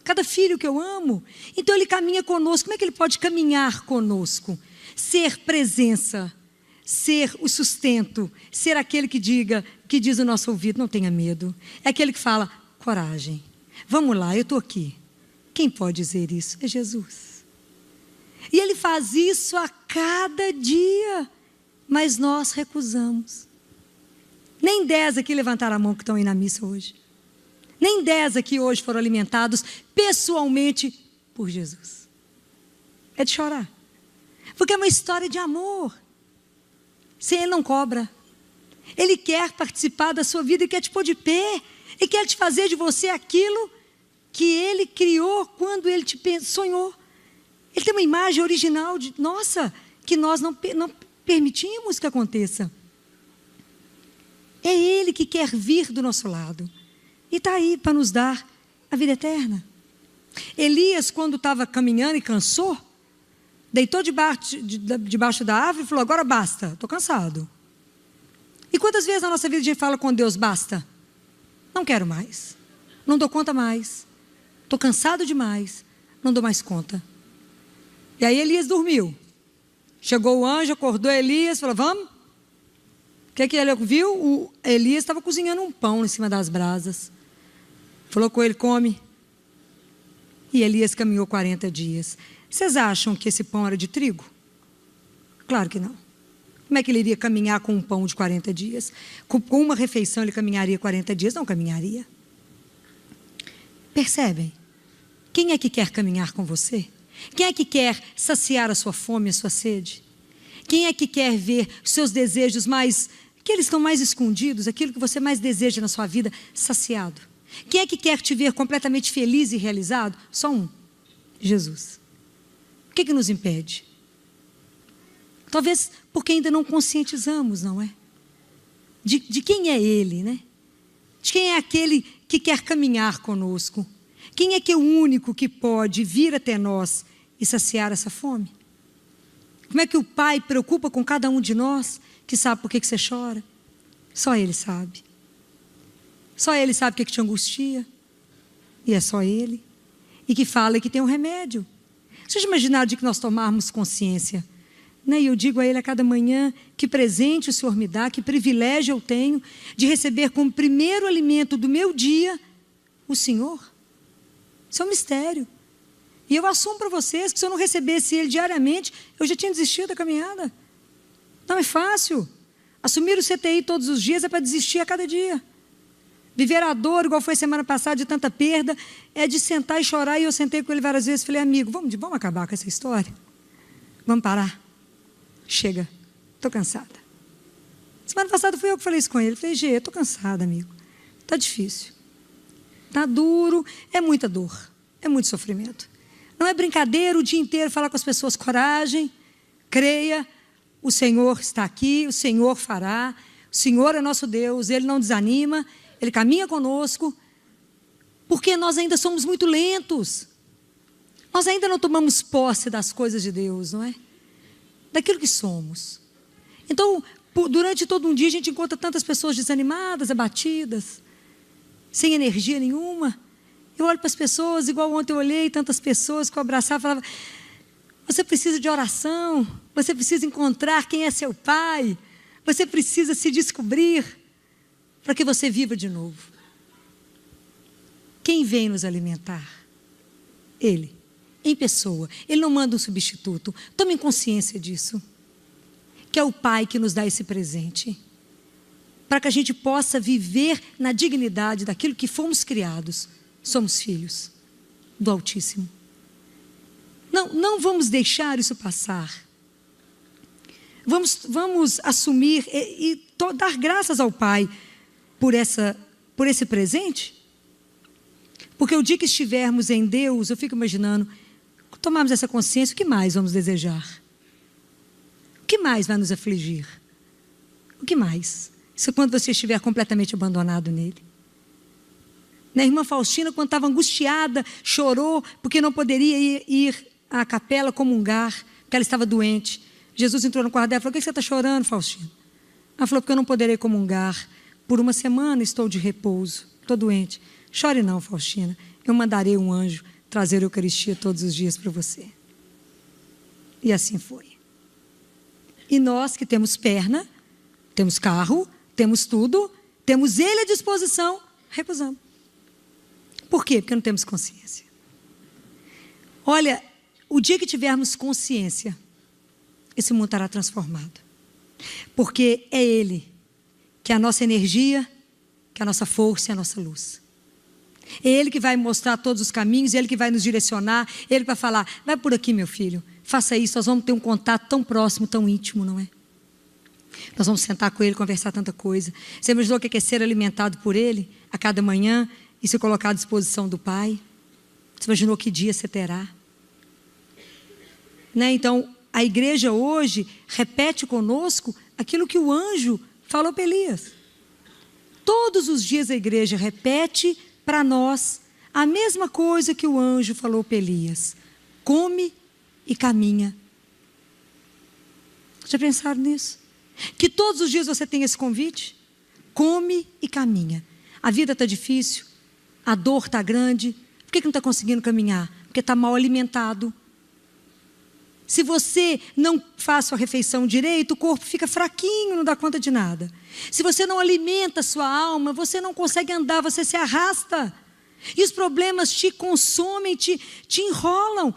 Cada filho que eu amo. Então Ele caminha conosco. Como é que Ele pode caminhar conosco? Ser presença. Ser o sustento. Ser aquele que diz no nosso ouvido, não tenha medo. É aquele que fala, coragem. Vamos lá, eu estou aqui. Quem pode dizer isso? É Jesus. E Ele faz isso a cada dia. Mas nós recusamos. Nem 10 aqui levantaram a mão que estão aí na missa hoje. Nem 10 aqui hoje foram alimentados pessoalmente por Jesus. É de chorar. Porque é uma história de amor. Sem Ele não cobra. Ele quer participar da sua vida e quer te pôr de pé. Ele quer te fazer de você aquilo que Ele criou quando Ele te sonhou. Ele tem uma imagem original de nossa, que nós não permitimos que aconteça. É Ele que quer vir do nosso lado. E está aí para nos dar a vida eterna. Elias, quando estava caminhando e cansou, deitou debaixo da árvore e falou, agora basta, estou cansado. E quantas vezes na nossa vida a gente fala com Deus, basta? Não quero mais. Não dou conta mais. Estou cansado demais. Não dou mais conta. E aí Elias dormiu. Chegou o anjo, acordou Elias, falou, vamos? O que ele viu? O Elias estava cozinhando um pão em cima das brasas. Falou com ele, come. E Elias caminhou 40 dias. Vocês acham que esse pão era de trigo? Claro que não. Como é que ele iria caminhar com um pão de 40 dias? Com uma refeição ele caminharia 40 dias? Não caminharia. Percebem? Quem é que quer caminhar com você? Quem é que quer saciar a sua fome, a sua sede? Quem é que quer ver os seus desejos mais, que eles estão mais escondidos, aquilo que você mais deseja na sua vida, saciado? Quem é que quer te ver completamente feliz e realizado? Só um, Jesus. O que nos impede? Talvez porque ainda não conscientizamos, não é? De quem é Ele, né? De quem é aquele que quer caminhar conosco? Quem é que é o único que pode vir até nós e saciar essa fome? Como é que o Pai preocupa com cada um de nós, que sabe por que você chora? Só Ele sabe. Só Ele sabe o que te angustia. E é só Ele. e que fala que tem um remédio. Vocês imaginaram de que nós tomarmos consciência? E eu digo a Ele a cada manhã, que presente o Senhor me dá, que privilégio eu tenho de receber como primeiro alimento do meu dia o Senhor. Isso é um mistério. E eu assumo para vocês que se eu não recebesse Ele diariamente, eu já tinha desistido da caminhada. Não é fácil. Assumir o CTI todos os dias é para desistir a cada dia. Viver a dor, igual foi semana passada, de tanta perda, é de sentar e chorar. E eu sentei com ele várias vezes e falei, amigo, vamos acabar com essa história? Vamos parar? Chega, estou cansada. Semana passada fui eu que falei isso com ele. Falei, Gê, estou cansada, amigo. Está difícil. Está duro, é muita dor, é muito sofrimento. Não é brincadeira o dia inteiro falar com as pessoas, coragem, creia, o Senhor está aqui, o Senhor fará, o Senhor é nosso Deus, Ele não desanima, Ele caminha conosco, porque nós ainda somos muito lentos. Nós ainda não tomamos posse das coisas de Deus, não é? Daquilo que somos. Então, durante todo um dia, a gente encontra tantas pessoas desanimadas, abatidas, sem energia nenhuma. Eu olho para as pessoas, igual ontem eu olhei, tantas pessoas que eu abraçava e falava, você precisa de oração, você precisa encontrar quem é seu pai, você precisa se descobrir, para que você viva de novo. Quem vem nos alimentar? Ele, em pessoa. Ele não manda um substituto. Tomem consciência disso. Que é o Pai que nos dá esse presente. Para que a gente possa viver na dignidade daquilo que fomos criados. Somos filhos do Altíssimo. Não vamos deixar isso passar. Vamos assumir e dar graças ao Pai por esse presente. Porque o dia que estivermos em Deus, eu fico imaginando, tomarmos essa consciência, o que mais vamos desejar? O que mais vai nos afligir? O que mais? Isso é quando você estiver completamente abandonado nele. A irmã Faustina, quando estava angustiada, chorou porque não poderia ir à capela comungar, porque ela estava doente. Jesus entrou no quarto dela e falou, por que você está chorando, Faustina? Ela falou, porque eu não poderei comungar. Por uma semana estou de repouso, estou doente. Chore não, Faustina, eu mandarei um anjo trazer a Eucaristia todos os dias para você. E assim foi. E nós que temos perna, temos carro, temos tudo, temos Ele à disposição, recusamos. Por quê? Porque não temos consciência. Olha, o dia que tivermos consciência, esse mundo estará transformado. Porque é Ele que é a nossa energia, que é a nossa força e a nossa luz. É Ele que vai mostrar todos os caminhos, é Ele que vai nos direcionar, é Ele que vai falar, vai por aqui, meu filho, faça isso, nós vamos ter um contato tão próximo, tão íntimo, não é? Nós vamos sentar com Ele, conversar tanta coisa. Você imaginou o que é ser alimentado por Ele a cada manhã e se colocar à disposição do Pai? Você imaginou que dia você terá? Então, a igreja hoje repete conosco aquilo que o anjo falou para Elias. Todos os dias a igreja repete para nós a mesma coisa que o anjo falou para Elias. Come e caminha. Já pensaram nisso? Que todos os dias você tem esse convite? Come e caminha. A vida está difícil, a dor está grande. Por que não está conseguindo caminhar? Porque está mal alimentado. Se você não faz sua refeição direito, o corpo fica fraquinho, não dá conta de nada. Se você não alimenta a sua alma, você não consegue andar, você se arrasta. E os problemas te consomem, te enrolam.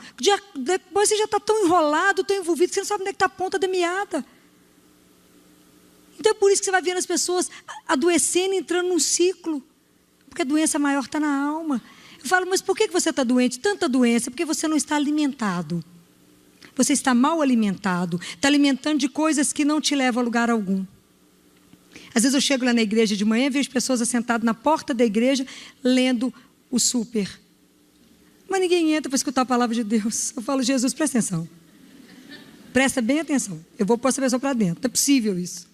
Depois você já está tão enrolado, tão envolvido, que você não sabe onde é que está a ponta da meada. Então é por isso que você vai vendo as pessoas adoecendo, entrando num ciclo. Porque a doença maior está na alma. Eu falo, mas por que você está doente? Tanta doença, porque você não está alimentado. Você está mal alimentado, está alimentando de coisas que não te levam a lugar algum. Às vezes eu chego lá na igreja de manhã e vejo pessoas assentadas na porta da igreja, lendo o super. Mas ninguém entra para escutar a palavra de Deus. Eu falo, Jesus, presta atenção. Presta bem atenção. Eu vou pôr essa pessoa para dentro. Não é possível isso.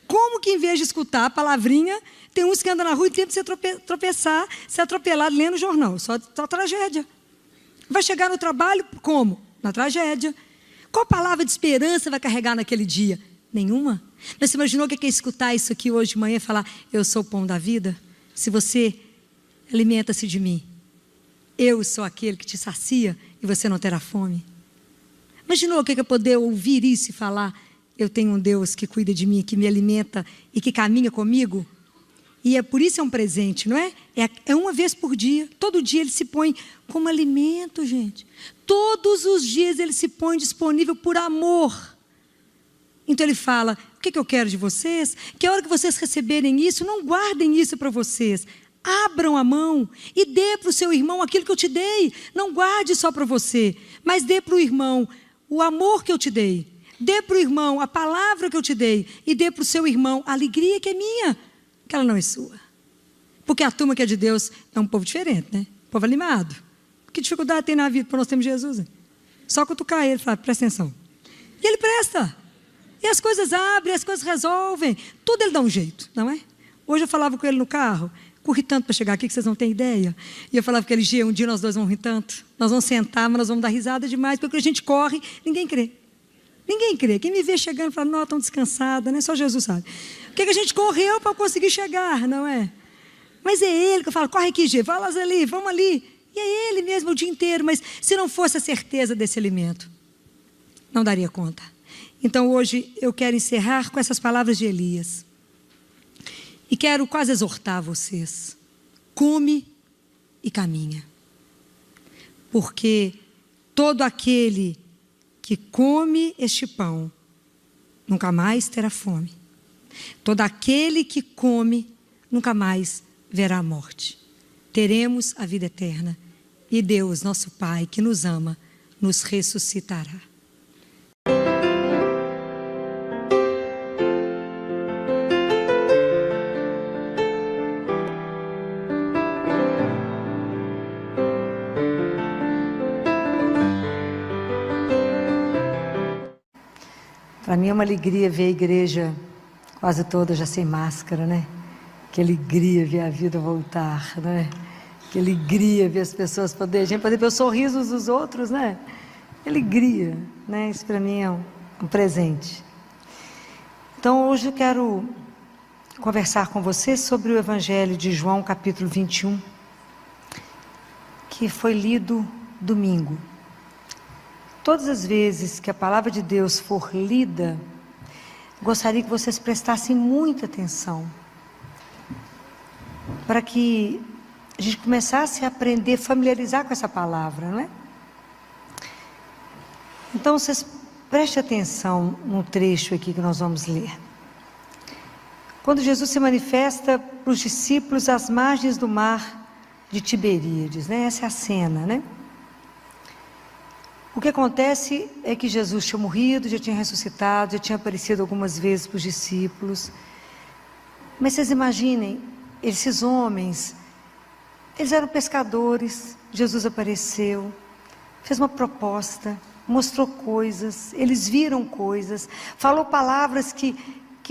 Como que em vez de escutar a palavrinha, tem uns que andam na rua e tem que se tropeçar, ser atropelado lendo o jornal. Só tragédia. Vai chegar no trabalho como? Na tragédia. Qual palavra de esperança vai carregar naquele dia? Nenhuma. Mas você imaginou o que é escutar isso aqui hoje de manhã e falar, eu sou o pão da vida? Se você alimenta-se de mim, eu sou aquele que te sacia e você não terá fome. Imaginou o que é poder ouvir isso e falar, eu tenho um Deus que cuida de mim, que me alimenta e que caminha comigo? E é por isso é um presente, não é? É uma vez por dia. Todo dia ele se põe como alimento, gente. Todos os dias ele se põe disponível por amor. Então ele fala, o que eu quero de vocês? Que a hora que vocês receberem isso, não guardem isso para vocês. Abram a mão e dê para o seu irmão aquilo que eu te dei. Não guarde só para você, mas dê para o irmão o amor que eu te dei. Dê para o irmão a palavra que eu te dei. E dê para o seu irmão a alegria que é minha, que ela não é sua. Porque a turma que é de Deus é um povo diferente, né? Povo animado. Que dificuldade tem na vida para nós termos Jesus? Hein? Só cutucar ele e falar, presta atenção. E ele presta. E as coisas abrem, as coisas resolvem. Tudo ele dá um jeito, não é? Hoje eu falava com ele no carro, corri tanto para chegar aqui que vocês não têm ideia. E eu falava com ele, Gê, um dia nós dois vamos rir tanto. Nós vamos sentar, mas nós vamos dar risada demais, porque a gente corre, ninguém crê. Ninguém crê. Quem me vê chegando fala, não, tão descansada, né? Só Jesus sabe. O que a gente correu para conseguir chegar, não é? Mas é ele que eu falo, corre aqui, Gê, vai lá ali, vamos ali. E é ele mesmo o dia inteiro, mas se não fosse a certeza desse alimento, não daria conta. Então hoje eu quero encerrar com essas palavras de Elias. E quero quase exortar vocês. Come e caminha. Porque todo aquele que come este pão nunca mais terá fome. Todo aquele que come nunca mais verá a morte. Teremos a vida eterna. E Deus, nosso Pai, que nos ama, nos ressuscitará. Para mim é uma alegria ver a igreja quase toda já sem máscara, né? Que alegria ver a vida voltar, né? Que alegria ver as pessoas a gente poder ver os sorrisos dos outros, né? Que alegria, né? Isso para mim é um presente. Então hoje eu quero conversar com vocês sobre o Evangelho de João, capítulo 21, que foi lido domingo. Todas as vezes que a palavra de Deus for lida, gostaria que vocês prestassem muita atenção, para que a gente começasse a aprender, familiarizar com essa palavra, não é? Então vocês prestem atenção no trecho aqui que nós vamos ler. Quando Jesus se manifesta para os discípulos às margens do mar de Tiberíades, né? Essa é a cena, né? O que acontece é que Jesus tinha morrido, já tinha ressuscitado, já tinha aparecido algumas vezes para os discípulos. Mas vocês imaginem, esses homens, eles eram pescadores, Jesus apareceu, fez uma proposta, mostrou coisas, eles viram coisas, falou palavras que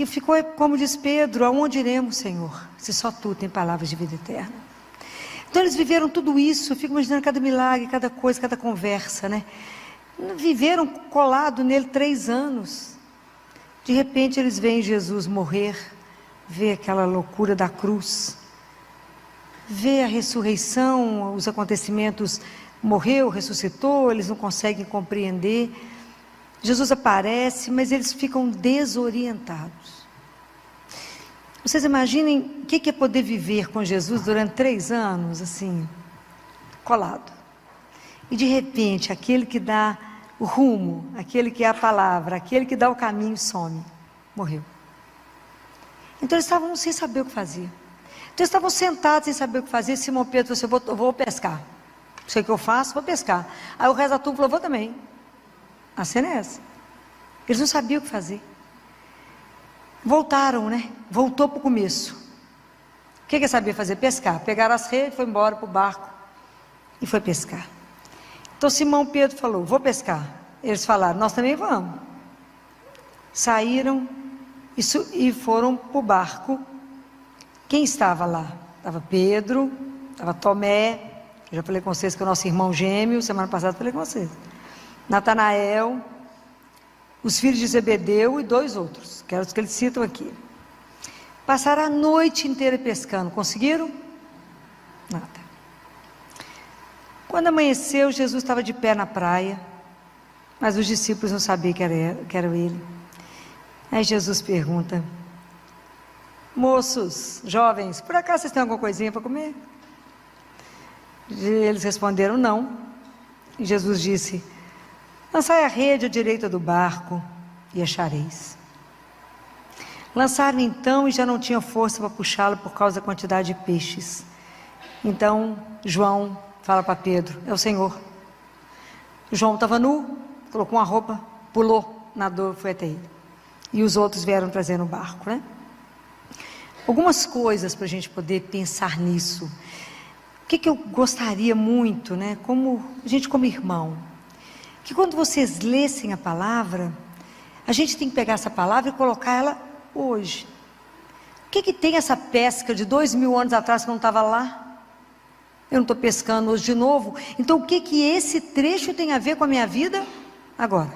ficou, como diz Pedro, aonde iremos, Senhor, se só Tu tem palavras de vida eterna. Então eles viveram tudo isso, eu fico imaginando cada milagre, cada coisa, cada conversa, né? Viveram colado nele 3 anos. De repente eles veem Jesus morrer, vê aquela loucura da cruz, vê a ressurreição, os acontecimentos, morreu, ressuscitou, eles não conseguem compreender. Jesus aparece, mas eles ficam desorientados. Vocês imaginem o que é poder viver com Jesus durante 3 anos, assim, colado. E de repente, aquele que dá o rumo, aquele que é a palavra, aquele que dá o caminho, some, morreu. Então eles estavam sem saber o que fazer. Então eles estavam sentados sem saber o que fazer. Simão Pedro falou assim, eu vou pescar. Não sei o que eu faço, vou pescar. Aí o resto da turma falou, vou também. A cena é essa. Eles não sabiam o que fazer. Voltaram, né? Voltou para o começo. O que sabia fazer? Pescar. Pegaram as redes, foi embora para o barco e foi pescar. Então Simão Pedro falou, vou pescar. Eles falaram, nós também vamos. Saíram e foram para o barco. Quem estava lá? Estava Pedro, estava Tomé, eu já falei com vocês que é o nosso irmão gêmeo, semana passada falei com vocês. Natanael, os filhos de Zebedeu e 2 outros, que eram os que eles citam aqui. Passaram a noite inteira pescando, conseguiram? Nada. Quando amanheceu, Jesus estava de pé na praia, mas os discípulos não sabiam que era ele. Aí Jesus pergunta: moços, jovens, por acaso vocês têm alguma coisinha para comer? E eles responderam: não. E Jesus disse: lançai a rede à direita do barco e achareis. Lançaram então e já não tinham força para puxá-lo por causa da quantidade de peixes. Então João fala para Pedro: é o Senhor. João estava nu, colocou uma roupa, pulou, nadou, foi até ele. E os outros vieram trazer no barco, né? Algumas coisas para a gente poder pensar nisso. O que eu gostaria muito, né? Como irmão, que quando vocês lessem a palavra, a gente tem que pegar essa palavra e colocar ela hoje. O que tem essa pesca de 2000 anos atrás que não estava lá? Eu não estou pescando hoje de novo. Então o que esse trecho tem a ver com a minha vida agora?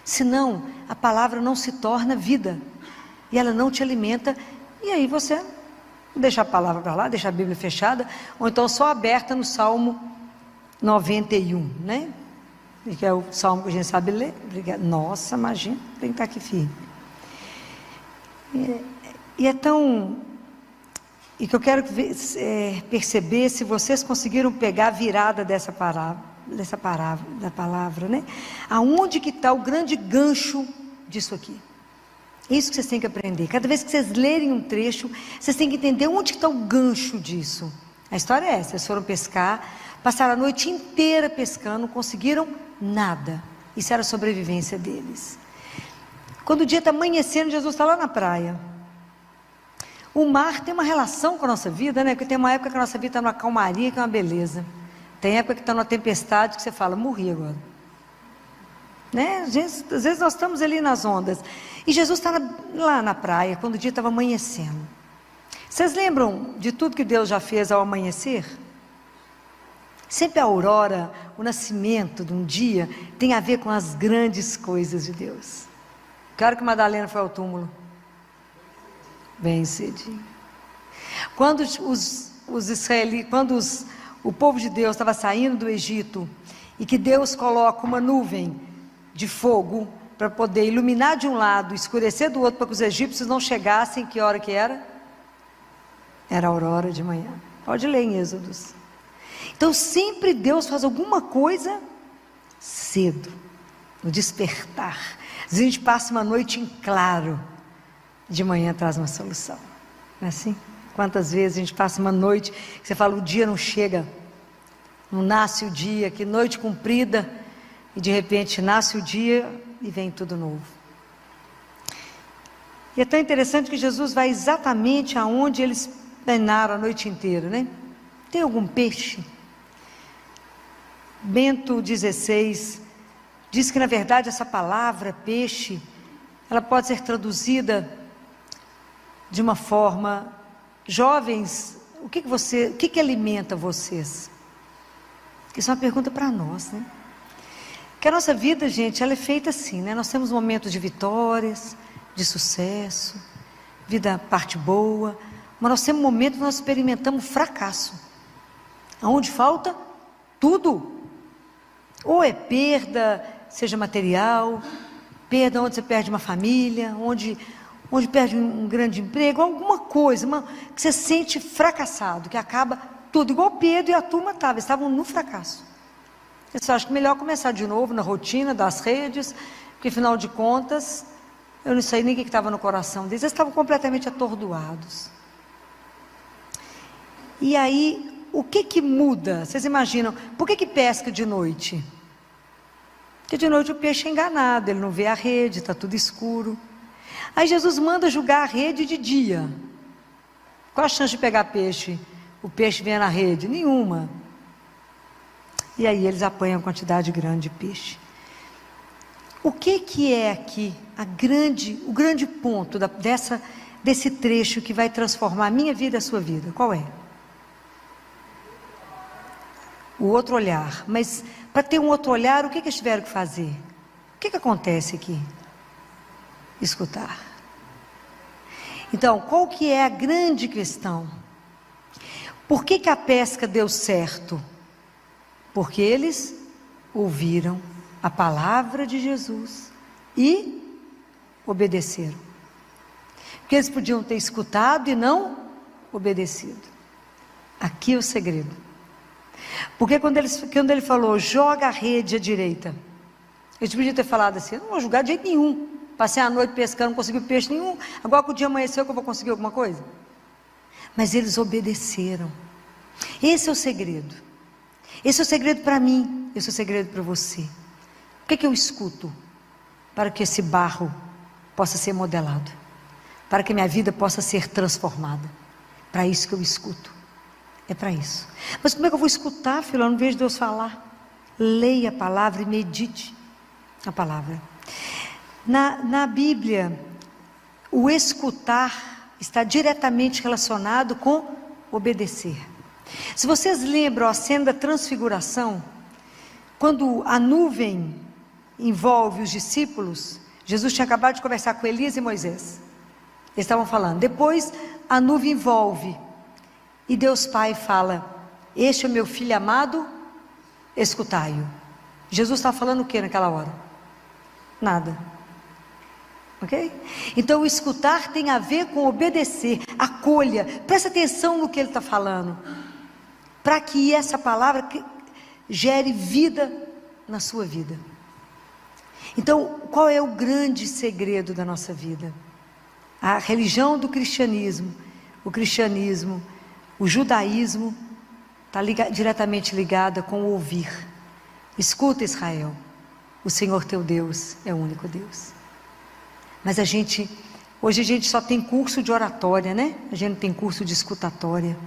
Senão a palavra não se torna vida e ela não te alimenta, e aí você deixa a palavra para lá, deixa a Bíblia fechada, ou então só aberta no Salmo 91, né? Que é o salmo que a gente sabe ler. Nossa, imagina, tem que estar aqui firme. E é tão... E que eu quero perceber se vocês conseguiram pegar a virada da palavra, né? Aonde que está o grande gancho disso aqui? É isso que vocês têm que aprender. Cada vez que vocês lerem um trecho, vocês têm que entender onde que está o gancho disso. A história é essa: eles foram pescar, passaram a noite inteira pescando, não conseguiram nada. Isso era a sobrevivência deles. Quando o dia está amanhecendo, Jesus está lá na praia. O mar tem uma relação com a nossa vida, né? Porque tem uma época que a nossa vida está numa calmaria, que é uma beleza. Tem época que está numa tempestade, que você fala: morri agora, né? Às vezes nós estamos ali nas ondas. E Jesus está lá na praia, quando o dia estava amanhecendo. Vocês lembram de tudo que Deus já fez ao amanhecer? Sempre a aurora, o nascimento de um dia, tem a ver com as grandes coisas de Deus. Que hora que Madalena foi ao túmulo? Bem cedinho. Quando o povo de Deus estava saindo do Egito, e que Deus coloca uma nuvem de fogo para poder iluminar de um lado, escurecer do outro, para que os egípcios não chegassem, que hora que era? Era a aurora de manhã. Pode ler em Êxodos. Então sempre Deus faz alguma coisa cedo, no despertar. Às vezes a gente passa uma noite em claro, de manhã traz uma solução. Não é assim? Quantas vezes a gente passa uma noite, que você fala: o dia não chega, não nasce o dia, que noite comprida, e de repente nasce o dia e vem tudo novo. E é tão interessante que Jesus vai exatamente aonde eles penaram a noite inteira, né? Tem algum peixe? Bento XVI diz que na verdade essa palavra peixe, ela pode ser traduzida de uma forma: jovens, o que alimenta vocês? Isso é uma pergunta para nós, né? Que a nossa vida, gente, ela é feita assim, né? Nós temos momentos de vitórias, de sucesso, vida parte boa, mas nós temos momentos que nós experimentamos fracasso, aonde falta tudo. Ou é perda, seja material, perda onde você perde uma família, onde perde um grande emprego, alguma coisa, que você sente fracassado, que acaba tudo, igual Pedro e a turma estavam no fracasso. Eu acho que melhor começar de novo na rotina das redes, porque afinal de contas, eu não sei nem o que estava no coração deles, eles estavam completamente atordoados. E aí, o que muda? Vocês imaginam, por que pesca de noite? Porque de noite o peixe é enganado, ele não vê a rede, está tudo escuro. Aí Jesus manda jogar a rede de dia. Qual a chance de pegar peixe? O peixe vem na rede? Nenhuma. E aí eles apanham uma quantidade grande de peixe. O que é aqui o grande ponto desse trecho que vai transformar a minha vida e a sua vida? Qual é? O outro olhar. Mas para ter um outro olhar, o que eles tiveram que fazer? O que acontece aqui? Escutar. Então, qual que é a grande questão? Por que a pesca deu certo? Porque eles ouviram a palavra de Jesus e obedeceram. Porque eles podiam ter escutado e não obedecido. Aqui é o segredo. Porque quando ele falou, joga a rede à direita, eles podiam ter falado assim, eu não vou julgar de jeito nenhum. Passei a noite pescando, não consegui peixe nenhum. Agora que o dia amanheceu, que eu vou conseguir alguma coisa? Mas eles obedeceram. Esse é o segredo. Esse é o segredo para mim. Esse é o segredo para você. O que é que eu escuto? Para que esse barro possa ser modelado. Para que minha vida possa ser transformada. Para isso que eu escuto. É para isso. Mas como é que eu vou escutar, filho? Eu não vejo Deus falar. Leia a palavra e medite a palavra. Na Bíblia, o escutar está diretamente relacionado com obedecer. Se vocês lembram a cena da transfiguração, quando a nuvem envolve os discípulos, Jesus tinha acabado de conversar com Elias e Moisés. Eles estavam falando. Depois a nuvem envolve e Deus Pai fala, este é o meu filho amado, escutai-o. Jesus estava falando o que naquela hora? Nada. Ok? Então o escutar tem a ver com obedecer. Acolha, presta atenção no que ele está falando, para que essa palavra gere vida na sua vida. Então, qual é o grande segredo da nossa vida? A religião do cristianismo, o judaísmo está diretamente ligada com o ouvir. Escuta, Israel, o Senhor teu Deus é o único Deus. Mas hoje a gente só tem curso de oratória, né? A gente não tem curso de escutatória,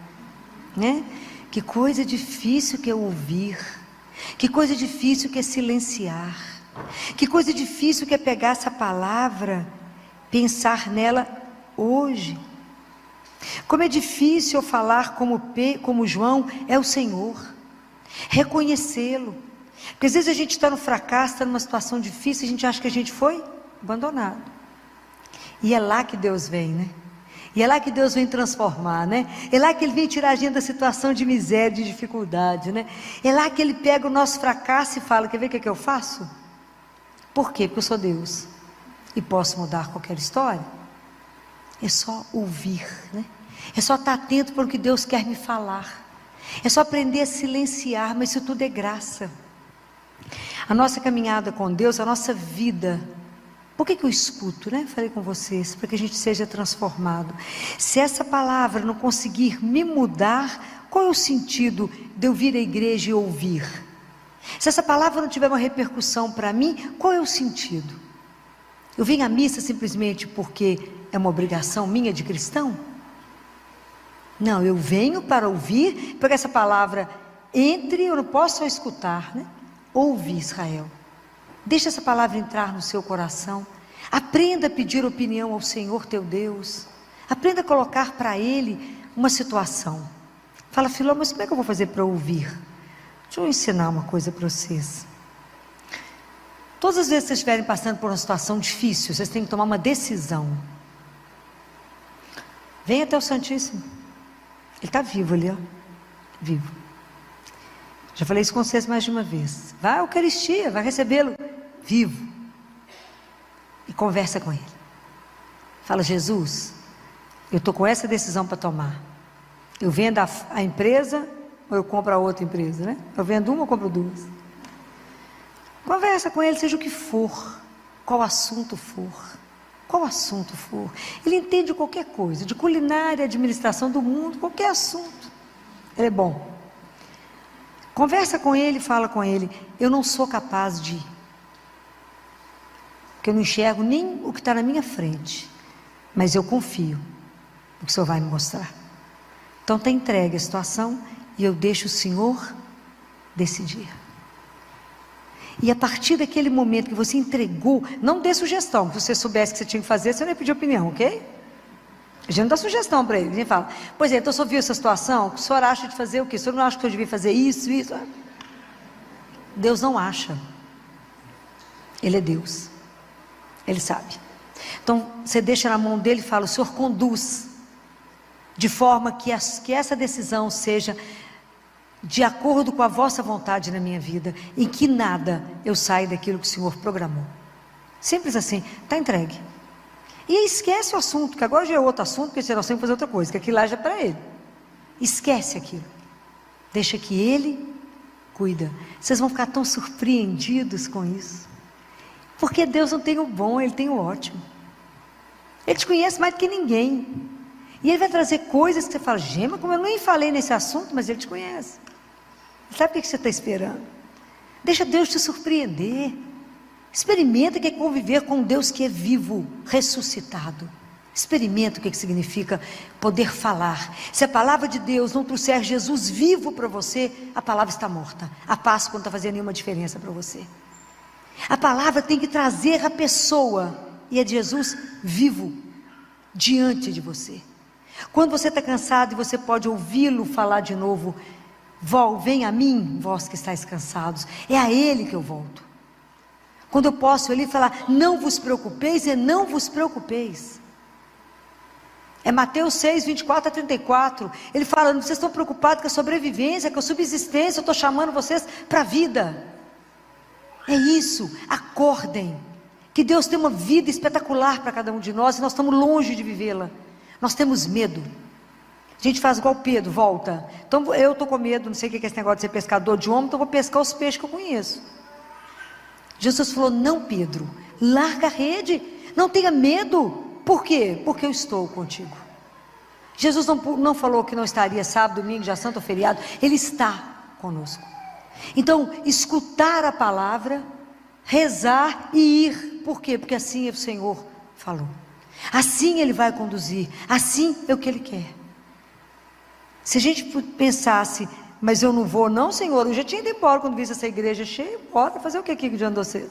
né? Que coisa difícil que é ouvir, que coisa difícil que é silenciar, que coisa difícil que é pegar essa palavra, pensar nela hoje. Como é difícil eu falar como João, é o Senhor, reconhecê-lo. Porque às vezes a gente está no fracasso, está numa situação difícil, a gente acha que a gente foi abandonado. E é lá que Deus vem, né? E é lá que Deus vem transformar, né? É lá que Ele vem tirar a gente da situação de miséria, de dificuldade, né? É lá que Ele pega o nosso fracasso e fala, quer ver o que é que eu faço? Por quê? Porque eu sou Deus e posso mudar qualquer história. É só ouvir, né? É só estar atento para o que Deus quer me falar. É só aprender a silenciar, mas isso tudo é graça. A nossa caminhada com Deus, a nossa vida. Por que eu escuto, né? Falei com vocês, para que a gente seja transformado. Se essa palavra não conseguir me mudar, qual é o sentido de eu vir à igreja e ouvir? Se essa palavra não tiver uma repercussão para mim, qual é o sentido? Eu venho à missa simplesmente porque é uma obrigação minha de cristão? Não, eu venho para ouvir, para que essa palavra entre, eu não posso só escutar, né? Ouve, Israel. Deixa essa palavra entrar no seu coração. Aprenda a pedir opinião ao Senhor teu Deus. Aprenda a colocar para Ele uma situação. Fala, Filó, mas como é que eu vou fazer para ouvir? Deixa eu ensinar uma coisa para vocês. Todas as vezes que vocês estiverem passando por uma situação difícil, vocês têm que tomar uma decisão. Venha até o Santíssimo. Ele está vivo ali, ó. Vivo. Já falei isso com vocês mais de uma vez. Vai à Eucaristia, vai recebê-lo vivo. E conversa com ele. Fala, Jesus, eu estou com essa decisão para tomar. Eu vendo a empresa ou eu compro a outra empresa, né? Eu vendo uma ou compro duas. Conversa com ele, seja o que for, qual assunto for. Qual assunto for. Ele entende qualquer coisa, de culinária, administração do mundo, qualquer assunto. Ele é bom. Conversa com ele, fala com ele. Eu não sou capaz de ir. Porque eu não enxergo nem o que está na minha frente. Mas eu confio no que o Senhor vai me mostrar. Então está entregue a situação e eu deixo o Senhor decidir. E a partir daquele momento que você entregou, não dê sugestão. Se você soubesse o que você tinha que fazer, você não ia pedir opinião, ok? A gente não dá sugestão para ele. A gente fala, pois é, então o senhor viu essa situação, o senhor acha de fazer o quê? O senhor não acha que eu devia fazer isso, isso? Deus não acha. Ele é Deus. Ele sabe. Então, você deixa na mão dele e fala, o senhor conduz, de forma que essa decisão seja de acordo com a vossa vontade na minha vida, em que nada eu saio daquilo que o Senhor programou. Simples assim, está entregue. E esquece o assunto, que agora já é outro assunto, porque nós temos que fazer outra coisa, que aquilo lá já é para Ele. Esquece aquilo. Deixa que Ele cuida. Vocês vão ficar tão surpreendidos com isso. Porque Deus não tem o bom, Ele tem o ótimo. Ele te conhece mais do que ninguém. E Ele vai trazer coisas que você fala, Gema, como eu nem falei nesse assunto, mas Ele te conhece. Sabe o que você está esperando? Deixa Deus te surpreender. Experimenta o que é conviver com um Deus que é vivo, ressuscitado. Experimenta o que significa poder falar. Se a palavra de Deus não trouxer Jesus vivo para você, a palavra está morta. A Páscoa não está fazendo nenhuma diferença para você. A palavra tem que trazer a pessoa, e é de Jesus vivo, diante de você. Quando você está cansado e você pode ouvi-lo falar de novo, vem a mim, vós que estáis cansados, é a Ele que eu volto. Quando eu posso ali falar, não vos preocupeis, não vos preocupeis. É Mateus 6, 24 a 34, ele fala, vocês estão preocupados com a sobrevivência, com a subsistência, eu estou chamando vocês para a vida. É isso, acordem, que Deus tem uma vida espetacular para cada um de nós, e nós estamos longe de vivê-la, nós temos medo. A gente faz igual Pedro, volta. Então eu estou com medo, não sei o que é esse negócio de ser pescador de homem, então vou pescar os peixes que eu conheço. Jesus falou, não Pedro, larga a rede, não tenha medo. Por quê? Porque eu estou contigo. Jesus não falou que não estaria sábado, domingo, dia santo ou feriado, Ele está conosco. Então, escutar a palavra, rezar e ir. Por quê? Porque assim o Senhor falou. Assim Ele vai conduzir, assim é o que Ele quer. Se a gente pensasse, mas eu não vou não, Senhor, eu já tinha ido embora quando vi essa igreja cheia, bora fazer o que aqui de onde você?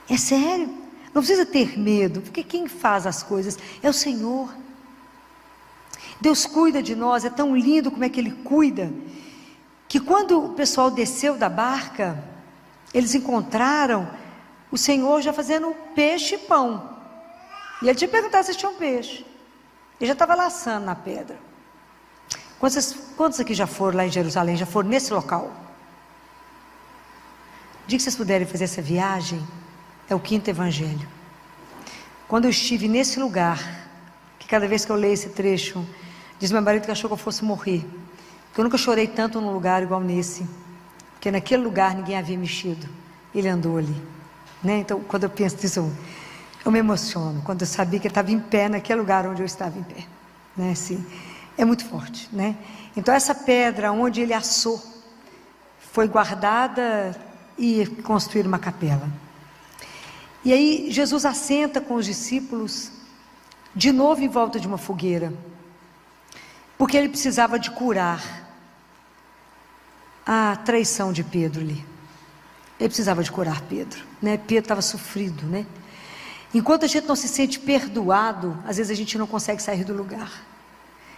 É sério, não precisa ter medo, porque quem faz as coisas é o Senhor. Deus cuida de nós, é tão lindo como é que Ele cuida, que quando o pessoal desceu da barca, eles encontraram o Senhor já fazendo peixe e pão, e Ele tinha perguntado se tinham peixe, Ele já estava laçando na pedra. Quantos aqui já foram lá em Jerusalém, já foram nesse local? O dia que vocês puderem fazer essa viagem, é o 5º evangelho. Quando eu estive nesse lugar, que cada vez que eu leio esse trecho, diz meu marido que achou que eu fosse morrer, porque eu nunca chorei tanto num lugar igual nesse, porque naquele lugar ninguém havia mexido, Ele andou ali, né? Então quando eu penso nisso, eu me emociono, quando eu sabia que Ele estava em pé naquele lugar onde eu estava em pé, né? Assim, é muito forte, né? Então essa pedra onde Ele assou, foi guardada e construíram uma capela. E aí Jesus assenta com os discípulos, de novo em volta de uma fogueira, porque Ele precisava de curar a traição de Pedro ali. Ele precisava de curar Pedro, né? Pedro estava sofrido, né? Enquanto a gente não se sente perdoado, às vezes a gente não consegue sair do lugar.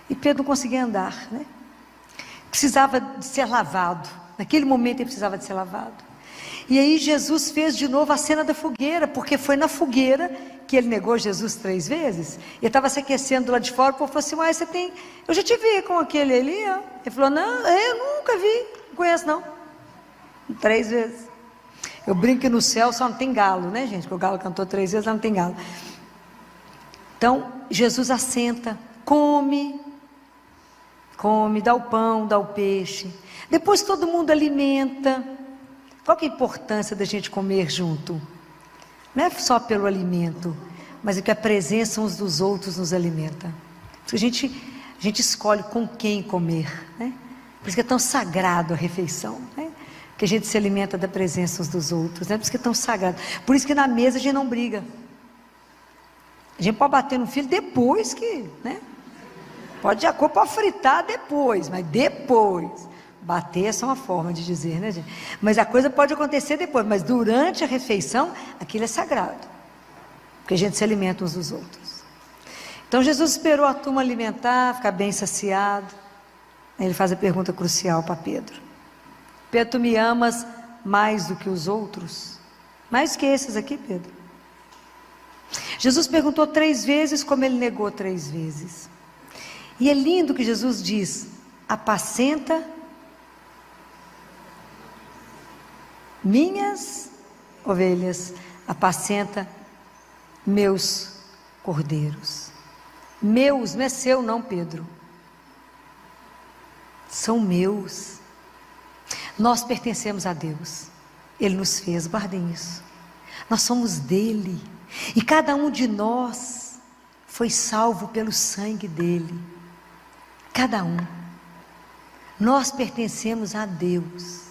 E Pedro não conseguia andar, né? Precisava de ser lavado. Naquele momento ele precisava de ser lavado. E aí Jesus fez de novo a cena da fogueira, porque foi na fogueira que ele negou Jesus 3 vezes. Ele estava se aquecendo lá de fora, o povo falou assim, mas você tem... Eu já te vi com aquele ali, ó. Ele falou, não, eu nunca vi, não conheço não. 3 vezes. Eu brinco que no céu só não tem galo, né gente? Porque o galo cantou 3 vezes, lá não tem galo. Então, Jesus assenta, come, dá o pão, dá o peixe. Depois todo mundo alimenta. Qual que é a importância da gente comer junto? Não é só pelo alimento, mas é que a presença uns dos outros nos alimenta. Porque a gente escolhe com quem comer, né? Por isso que é tão sagrado a refeição, né? Que a gente se alimenta da presença uns dos outros, né? Por isso que é tão sagrado. Por isso que na mesa a gente não briga. A gente pode bater no filho depois que, né? A cor pode fritar depois, mas depois. Bater é só uma forma de dizer, né, gente? Mas a coisa pode acontecer depois, mas durante a refeição, aquilo é sagrado. Porque a gente se alimenta uns dos outros. Então Jesus esperou a turma alimentar, ficar bem saciado. Aí Ele faz a pergunta crucial para Pedro. Pedro, tu me amas mais do que os outros? Mais que esses aqui, Pedro? Jesus perguntou 3 vezes, como Ele negou 3 vezes. E é lindo que Jesus diz, apacenta minhas ovelhas, apacenta meus cordeiros. Meus, não é seu não, Pedro. São meus. Nós pertencemos a Deus. Ele nos fez, guardem isso. Nós somos dele. E cada um de nós foi salvo pelo sangue dele. Cada um. Nós pertencemos a Deus.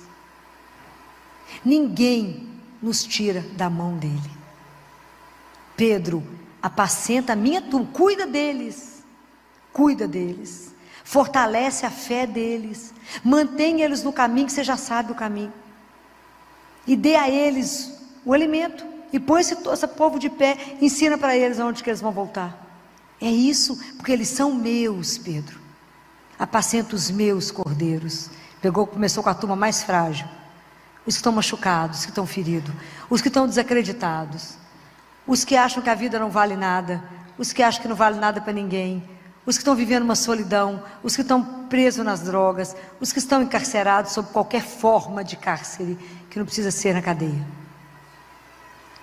Ninguém nos tira da mão dele. Pedro, apacenta a minha turma, cuida deles, fortalece a fé deles, mantém eles no caminho que você já sabe o caminho, e dê a eles o alimento, e põe esse povo de pé, ensina para eles aonde que eles vão voltar. É isso, porque eles são meus, Pedro. Apacenta os meus cordeiros. Começou com a turma mais frágil, os que estão machucados, os que estão feridos, os que estão desacreditados, os que acham que a vida não vale nada, os que acham que não vale nada para ninguém, os que estão vivendo uma solidão, os que estão presos nas drogas, os que estão encarcerados sob qualquer forma de cárcere, que não precisa ser na cadeia,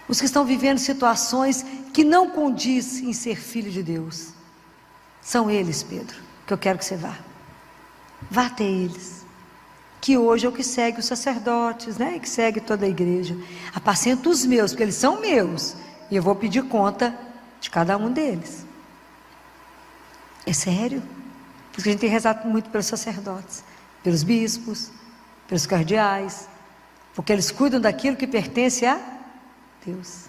os que estão vivendo situações que não condiz em ser filho de Deus. São eles, Pedro, que eu quero que você vá até eles, que hoje é o que segue os sacerdotes, né? Que segue toda a igreja. Apacenta os meus, porque eles são meus, e eu vou pedir conta de cada um deles. É sério? Por isso que a gente tem rezado muito pelos sacerdotes, pelos bispos, pelos cardeais, porque eles cuidam daquilo que pertence a Deus,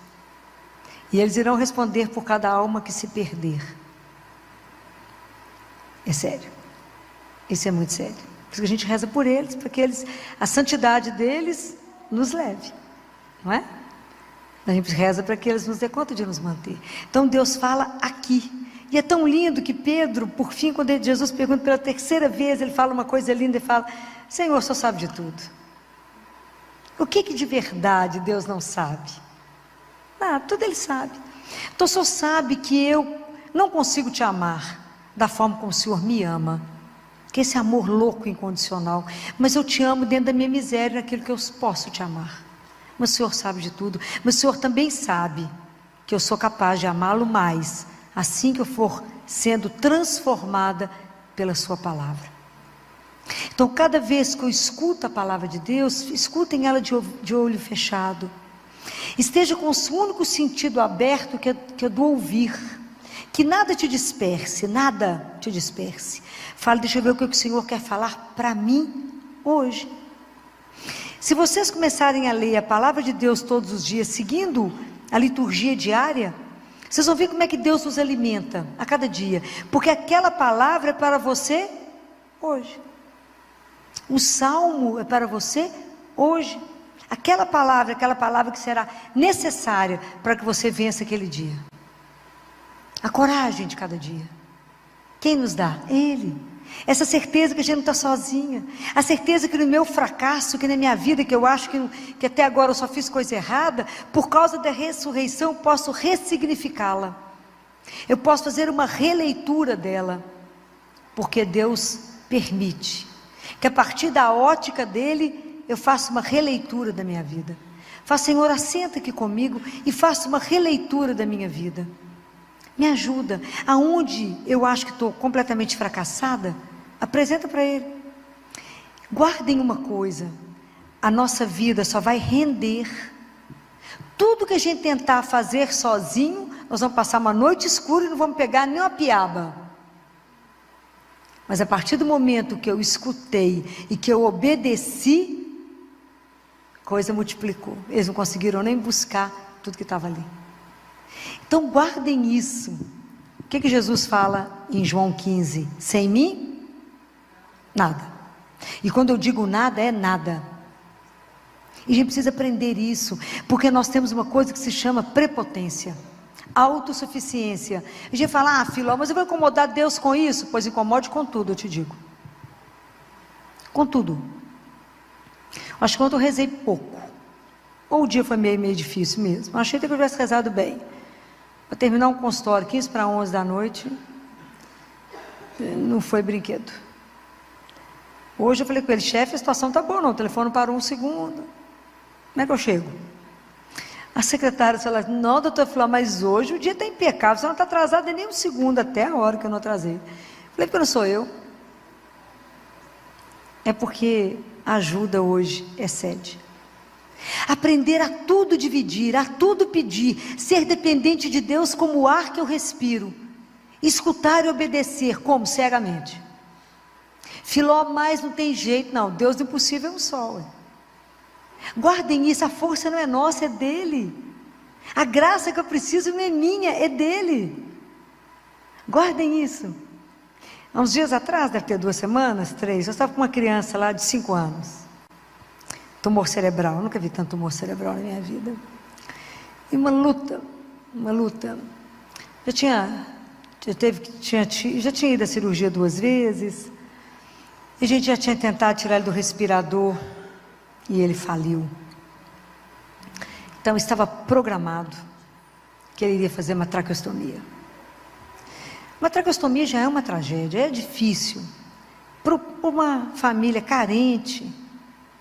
e eles irão responder por cada alma que se perder. É sério, isso é muito sério. Por isso que a gente reza por eles, para que a santidade deles nos leve, não é? A gente reza para que eles nos dê conta de nos manter. Então Deus fala aqui, e é tão lindo que Pedro, por fim, quando Jesus pergunta pela terceira vez, ele fala uma coisa linda e fala: Senhor, o Senhor sabe de tudo. O que de verdade Deus não sabe? Tudo Ele sabe. Então o Senhor sabe que eu não consigo te amar da forma como o Senhor me ama, que esse amor louco, incondicional, mas eu te amo dentro da minha miséria, naquilo que eu posso te amar. Mas o Senhor sabe de tudo, mas o Senhor também sabe que eu sou capaz de amá-lo mais, assim que eu for sendo transformada pela sua palavra. Então cada vez que eu escuto a palavra de Deus, escutem ela de olho fechado, esteja com o único sentido aberto, que é do ouvir, que nada te disperse, fale: deixa eu ver o que o Senhor quer falar para mim hoje. Se vocês começarem a ler a palavra de Deus todos os dias, seguindo a liturgia diária, vocês vão ver como é que Deus nos alimenta a cada dia, porque aquela palavra é para você hoje, o salmo é para você hoje, aquela palavra que será necessária para que você vença aquele dia. A coragem de cada dia, quem nos dá? Ele. Essa certeza que a gente não está sozinha, a certeza que no meu fracasso, que na minha vida, que eu acho que até agora eu só fiz coisa errada, por causa da ressurreição eu posso ressignificá-la, eu posso fazer uma releitura dela, porque Deus permite que a partir da ótica dele eu faça uma releitura da minha vida. Fala: Senhor, assenta aqui comigo e faça uma releitura da minha vida. Me ajuda, aonde eu acho que estou completamente fracassada, apresenta para Ele. Guardem uma coisa: a nossa vida só vai render. Tudo que a gente tentar fazer sozinho, nós vamos passar uma noite escura e não vamos pegar nem uma piaba. Mas a partir do momento que eu escutei e que eu obedeci, coisa multiplicou. Eles não conseguiram nem buscar tudo que estava ali. Então guardem isso. O que Jesus fala em João 15? Sem mim, nada. E quando eu digo nada, é nada. E a gente precisa aprender isso, porque nós temos uma coisa que se chama prepotência, autossuficiência. A gente fala: Filó, mas eu vou incomodar Deus com isso? Pois incomode com tudo, eu te digo. Com tudo. Acho que ontem eu rezei pouco, ou o dia foi meio difícil mesmo. Achei que eu tivesse rezado bem. Para terminar um consultório 15 para 11 da noite, não foi brinquedo. Hoje eu falei com ele: chefe, a situação está boa não, o telefone parou um segundo, como é que eu chego? A secretária falou: não, doutor, mas hoje o dia está impecável, você não está atrasado nem um segundo, até a hora que eu não atrasei. Eu falei: porque não sou eu. É porque a ajuda hoje excede. Aprender a tudo dividir, a tudo pedir, ser dependente de Deus como o ar que eu respiro, escutar e obedecer, como? Cegamente. Filó, mais não tem jeito, não, Deus do impossível é um só. Guardem isso, a força não é nossa, é dele. A graça que eu preciso não é minha, é dele. Guardem isso. Há uns dias atrás, deve ter 2 semanas, 3, eu estava com uma criança lá de 5 anos. Tumor cerebral, eu nunca vi tanto tumor cerebral na minha vida. E uma luta. Já tinha ido à cirurgia 2 vezes. E a gente já tinha tentado tirar ele do respirador. E ele faliu. Então estava programado que ele iria fazer uma traqueostomia. Uma traqueostomia já é uma tragédia, é difícil. Para uma família carente,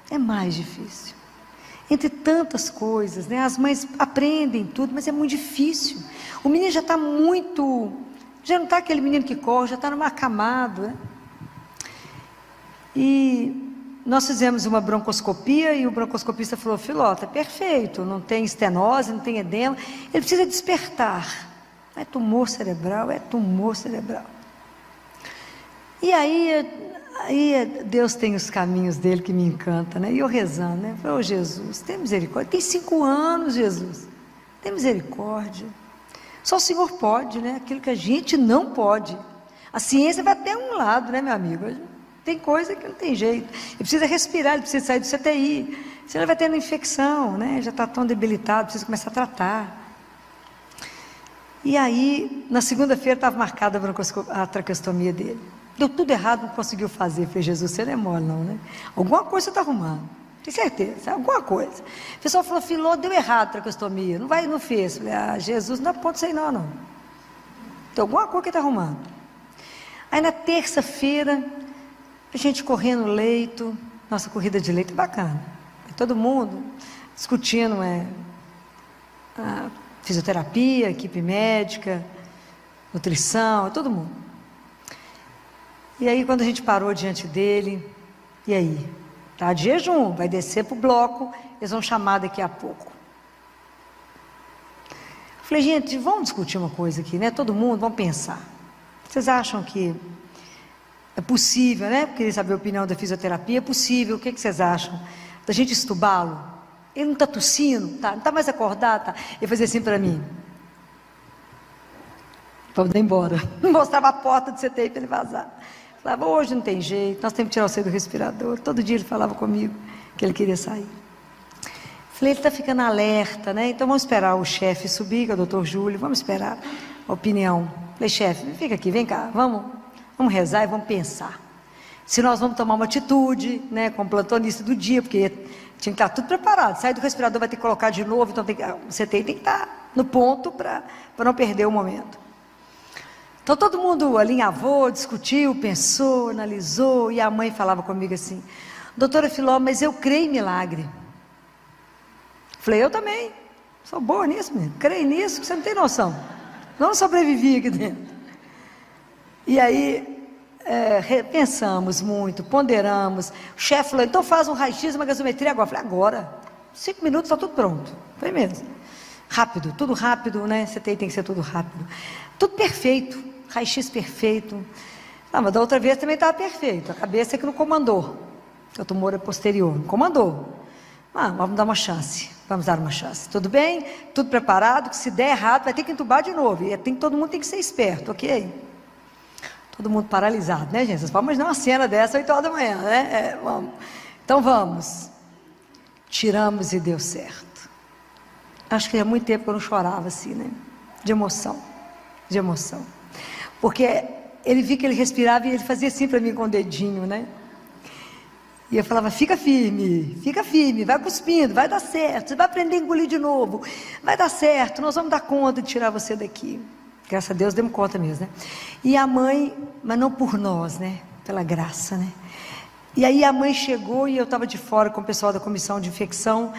é mais difícil. Entre tantas coisas, né? As mães aprendem tudo, mas é muito difícil. O menino já está muito... Já não está aquele menino que corre, já está numa acamado, né? E nós fizemos uma broncoscopia e o broncoscopista falou: Filó, está perfeito, não tem estenose, não tem edema, ele precisa despertar. É tumor cerebral, é tumor cerebral. E aí Deus tem os caminhos dele que me encantam, né? E eu rezando, né? Falei: ô Jesus, tem misericórdia, tem 5 anos, Jesus, tem misericórdia. Só o Senhor pode, né? Aquilo que a gente não pode. A ciência vai até um lado, né, meu amigo? Tem coisa que não tem jeito. Ele precisa respirar, ele precisa sair do CTI. Senão ele vai tendo infecção, né? Já está tão debilitado, precisa começar a tratar. E aí, na segunda-feira, estava marcada a traqueostomia dele. Deu tudo errado, não conseguiu fazer. Falei: Jesus, você não é mole não, né? Alguma coisa você está arrumando. Tem certeza, alguma coisa. O pessoal falou: Filó, deu errado a traqueostomia. Não fez. Falei: Jesus, não dá ponto isso aí não. Tem alguma coisa que ele está arrumando. Aí na terça-feira, a gente correndo no leito. Nossa, corrida de leito é bacana. Todo mundo discutindo a fisioterapia, equipe médica, nutrição, todo mundo. E aí quando a gente parou diante dele, e aí? Está de jejum, vai descer para o bloco, eles vão chamar daqui a pouco. Falei: gente, vamos discutir uma coisa aqui, né? Todo mundo, vamos pensar. Vocês acham que é possível, né? Queria saber a opinião da fisioterapia. É possível, o que vocês acham? Da gente estubá-lo? Ele não está tossindo, tá? Não está mais acordado, tá? Ele fazia assim para mim. Vamos embora. Mostrava a porta do CTI para ele vazar. Falava: hoje não tem jeito, nós temos que tirar você do respirador. Todo dia ele falava comigo que ele queria sair. Falei: ele está ficando alerta, né? Então vamos esperar o chefe subir, que é o doutor Júlio, vamos esperar a opinião. Falei: chefe, fica aqui, vem cá, vamos rezar e vamos pensar. Se nós vamos tomar uma atitude, né, como plantonista do dia, porque tinha que estar tudo preparado. Sair do respirador, vai ter que colocar de novo, então o CTI tem que estar no ponto para não perder o momento. Então todo mundo alinhavou, discutiu, pensou, analisou, e a mãe falava comigo assim: doutora Filó, mas eu creio em milagre. Falei: eu também, sou boa nisso mesmo, creio nisso, você não tem noção. Não sobrevivi aqui dentro. E aí, pensamos muito, ponderamos. O chefe falou: então faz um raio-x, uma gasometria agora. Eu falei: agora, 5 minutos está tudo pronto. Foi mesmo. Rápido, tudo rápido, né? CTI tem que ser tudo rápido. Tudo perfeito, raio-x perfeito. Mas da outra vez também estava perfeito. A cabeça é que não comandou. O tumor é posterior, não comandou. Vamos dar uma chance. Vamos dar uma chance. Tudo bem? Tudo preparado, que se der errado vai ter que entubar de novo. E todo mundo tem que ser esperto, ok? Todo mundo paralisado, né, gente? Vocês podem imaginar uma cena dessa 8 horas da manhã, né? Vamos. Então vamos. Tiramos e deu certo. Acho que há muito tempo que eu não chorava assim, né? De emoção. Porque ele via que ele respirava e ele fazia assim para mim com o dedinho, né? E eu falava: fica firme, vai cuspindo, vai dar certo, você vai aprender a engolir de novo, vai dar certo, nós vamos dar conta de tirar você daqui. Graças a Deus demos conta mesmo, né? E a mãe, mas não por nós, né? Pela graça, né? E aí a mãe chegou e eu estava de fora com o pessoal da comissão de infecção,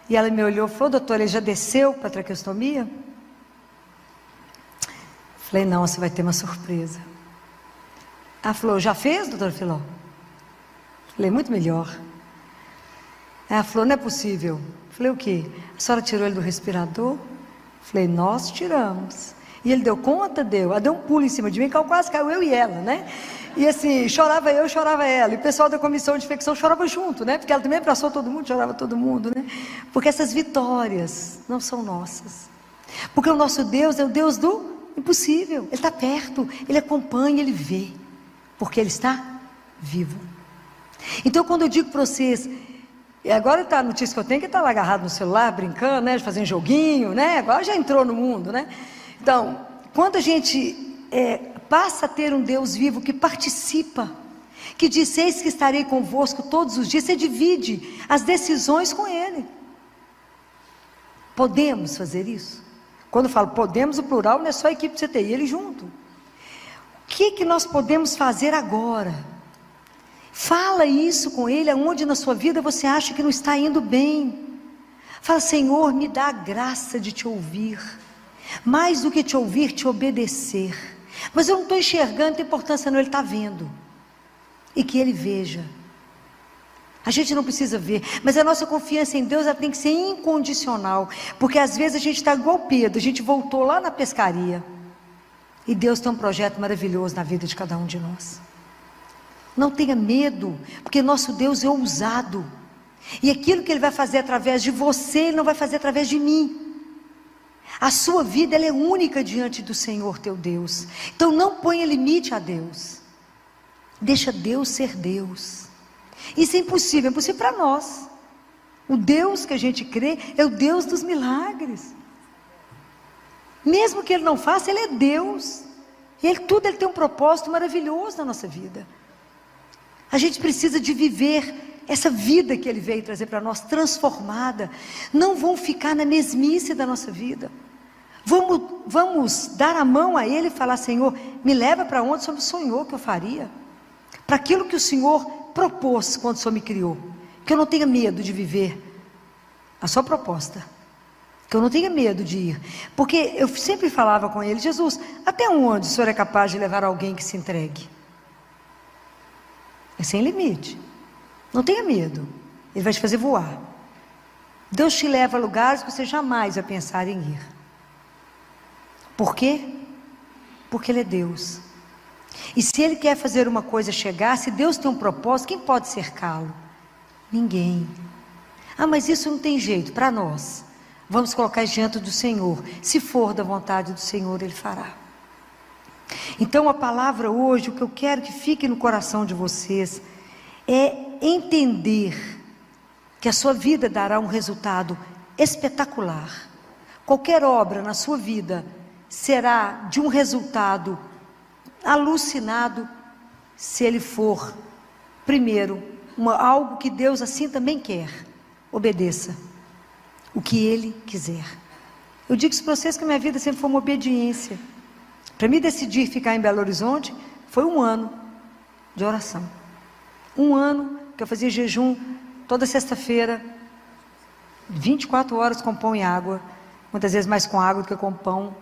e ela me olhou e falou: doutora, ele já desceu para a traqueostomia? Falei: não, você vai ter uma surpresa. Ela falou: já fez, doutora Filó? Falei: muito melhor. Ela falou: não é possível. Falei: o quê? A senhora tirou ele do respirador? Falei: nós tiramos. E ele deu conta? Deu. Ela deu um pulo em cima de mim, que quase caiu eu e ela, né? E assim, chorava eu, chorava ela. E o pessoal da comissão de infecção chorava junto, né? Porque ela também abraçou todo mundo, chorava todo mundo, né? Porque essas vitórias não são nossas. Porque o nosso Deus é o Deus do impossível. Ele está perto, Ele acompanha, Ele vê. Porque Ele está vivo. Então, quando eu digo para vocês, agora tá a notícia que eu tenho, que está lá agarrado no celular, brincando, né? Fazendo joguinho, né? Agora já entrou no mundo, né? Então, quando a gente passa a ter um Deus vivo que participa, que diz: eis que estarei convosco todos os dias, você divide as decisões com Ele. Podemos fazer isso? Quando eu falo podemos, o plural não é só a equipe de CTI, Ele junto. O que nós podemos fazer agora? Fala isso com Ele, aonde na sua vida você acha que não está indo bem. Fala: Senhor, me dá a graça de te ouvir, mais do que te ouvir, te obedecer. Mas eu não estou enxergando, tem importância não, Ele está vendo. E que Ele veja. A gente não precisa ver, mas a nossa confiança em Deus, ela tem que ser incondicional. Porque às vezes a gente está igual Pedro, a gente voltou lá na pescaria. E Deus tem um projeto maravilhoso na vida de cada um de nós. Não tenha medo, porque nosso Deus é ousado. E aquilo que Ele vai fazer através de você, Ele não vai fazer através de mim. A sua vida, ela é única diante do Senhor teu Deus. Então não ponha limite a Deus. Deixa Deus ser Deus. Isso é impossível para nós. O Deus que a gente crê é o Deus dos milagres. Mesmo que Ele não faça, Ele é Deus. E Ele tem um propósito maravilhoso na nossa vida. A gente precisa de viver essa vida que Ele veio trazer para nós, transformada. Não vão ficar na mesmice da nossa vida. Vamos dar a mão a Ele e falar: Senhor, me leva para onde o Senhor me sonhou que eu faria. Para aquilo que o Senhor propôs quando o Senhor me criou. Que eu não tenha medo de viver a sua proposta. Que eu não tenha medo de ir. Porque eu sempre falava com Ele: Jesus, até onde o Senhor é capaz de levar alguém que se entregue? É sem limite. Não tenha medo. Ele vai te fazer voar. Deus te leva a lugares que você jamais vai pensar em ir. Por quê? Porque Ele é Deus. E se Ele quer fazer uma coisa chegar, se Deus tem um propósito, quem pode cercá-lo? Ninguém. Ah, mas isso não tem jeito. Para nós, vamos colocar diante do Senhor. Se for da vontade do Senhor, Ele fará. Então a palavra hoje, o que eu quero que fique no coração de vocês, é entender que a sua vida dará um resultado espetacular. Qualquer obra na sua vida será de um resultado alucinado, se ele for, primeiro, algo que Deus assim também quer. Obedeça o que Ele quiser. Eu digo isso para vocês, que a minha vida sempre foi uma obediência. Para mim decidir ficar em Belo Horizonte, foi 1 ano de oração. 1 ano que eu fazia jejum toda sexta-feira, 24 horas com pão e água, muitas vezes mais com água do que com pão,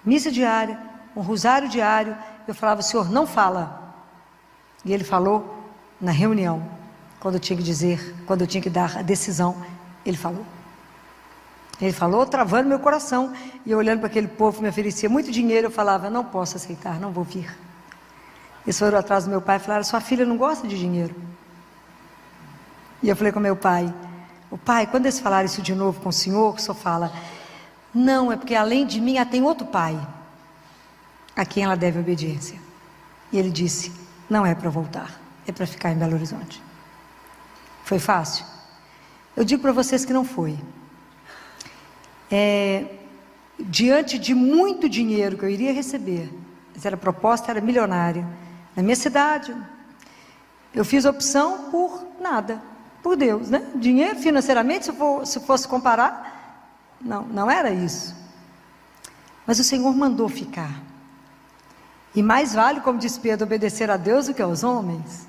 missa diária, um rosário diário. Eu falava: Senhor, não fala. E Ele falou na reunião, quando eu tinha que dizer, quando eu tinha que dar a decisão, Ele falou. Ele falou, travando meu coração. E eu olhando para aquele povo que me oferecia muito dinheiro, eu falava: não posso aceitar, não vou vir. Eles foram atrás do meu pai e falaram: sua filha não gosta de dinheiro. E eu falei com meu pai: o pai, quando eles falarem isso de novo com o senhor fala: não, é porque além de mim, ela tem outro pai a quem ela deve obediência. E ele disse: não é para voltar, é para ficar em Belo Horizonte. Foi fácil? Eu digo para vocês que não foi. Diante de muito dinheiro que eu iria receber, mas a proposta era milionária, na minha cidade, eu fiz opção por nada, por Deus, né? Dinheiro, financeiramente, se fosse comparar, não era isso. Mas o Senhor mandou ficar. E mais vale, como diz Pedro, obedecer a Deus do que aos homens.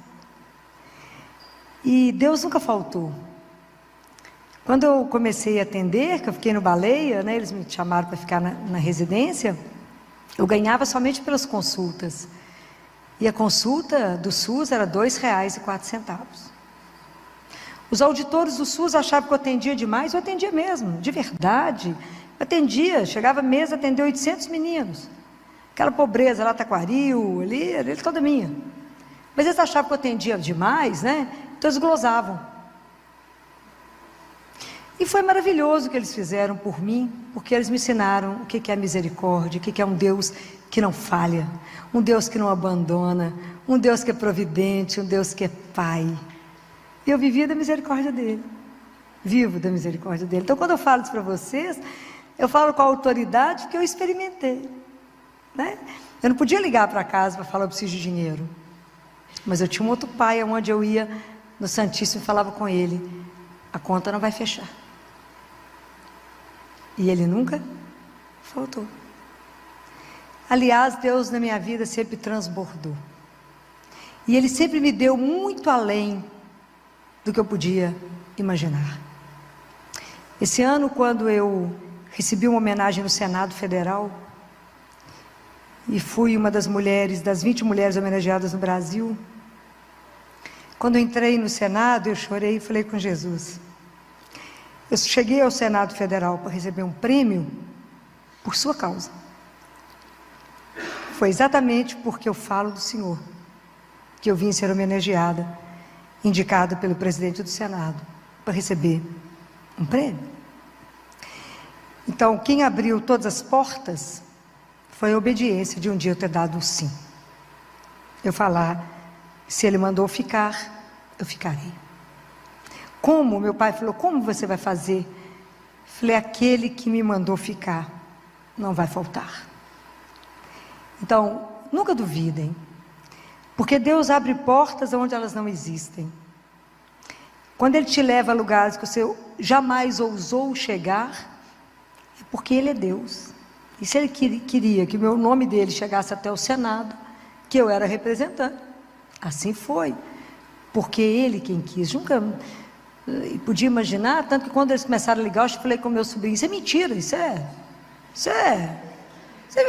E Deus nunca faltou. Quando eu comecei a atender, que eu fiquei no Baleia, né, eles me chamaram para ficar na residência, eu ganhava somente pelas consultas. E a consulta do SUS era R$ 2,04. Os auditores do SUS achavam que eu atendia demais, eu atendia mesmo, de verdade. Eu atendia, chegava mês, atendia 800 meninos. Aquela pobreza lá, Taquaril, ali toda minha. Mas eles achavam que eu atendia demais, né? Então eles glosavam. E foi maravilhoso o que eles fizeram por mim, porque eles me ensinaram o que é misericórdia, o que é um Deus que não falha, um Deus que não abandona, um Deus que é providente, um Deus que é Pai. E eu vivia da misericórdia dele, vivo da misericórdia dele. Então, quando eu falo isso para vocês, eu falo com a autoridade que eu experimentei, né? Eu não podia ligar para casa para falar: eu preciso de dinheiro. Mas eu tinha um outro pai, onde eu ia no Santíssimo e falava com ele: a conta não vai fechar. E ele nunca faltou. Aliás, Deus na minha vida sempre transbordou. E Ele sempre me deu muito além do que eu podia imaginar. Esse ano, quando eu recebi uma homenagem no Senado Federal, e fui uma das mulheres, das 20 mulheres homenageadas no Brasil, quando eu entrei no Senado, eu chorei e falei com Jesus. Eu cheguei ao Senado Federal para receber um prêmio por sua causa. Foi exatamente porque eu falo do Senhor que eu vim ser homenageada, indicada pelo presidente do Senado para receber um prêmio. Então, quem abriu todas as portas foi a obediência de um dia eu ter dado um sim. Eu falar: se Ele mandou ficar, eu ficarei. Como? Meu pai falou: como você vai fazer? Falei: aquele que me mandou ficar não vai faltar. Então, nunca duvidem, porque Deus abre portas onde elas não existem. Quando Ele te leva a lugares que você jamais ousou chegar, é porque Ele é Deus. E se Ele queria que o meu nome dele chegasse até o Senado, que eu era representante, assim foi, porque Ele quem quis. Nunca podia imaginar, tanto que quando eles começaram a ligar, eu falei com o meu sobrinho: isso é mentira, isso é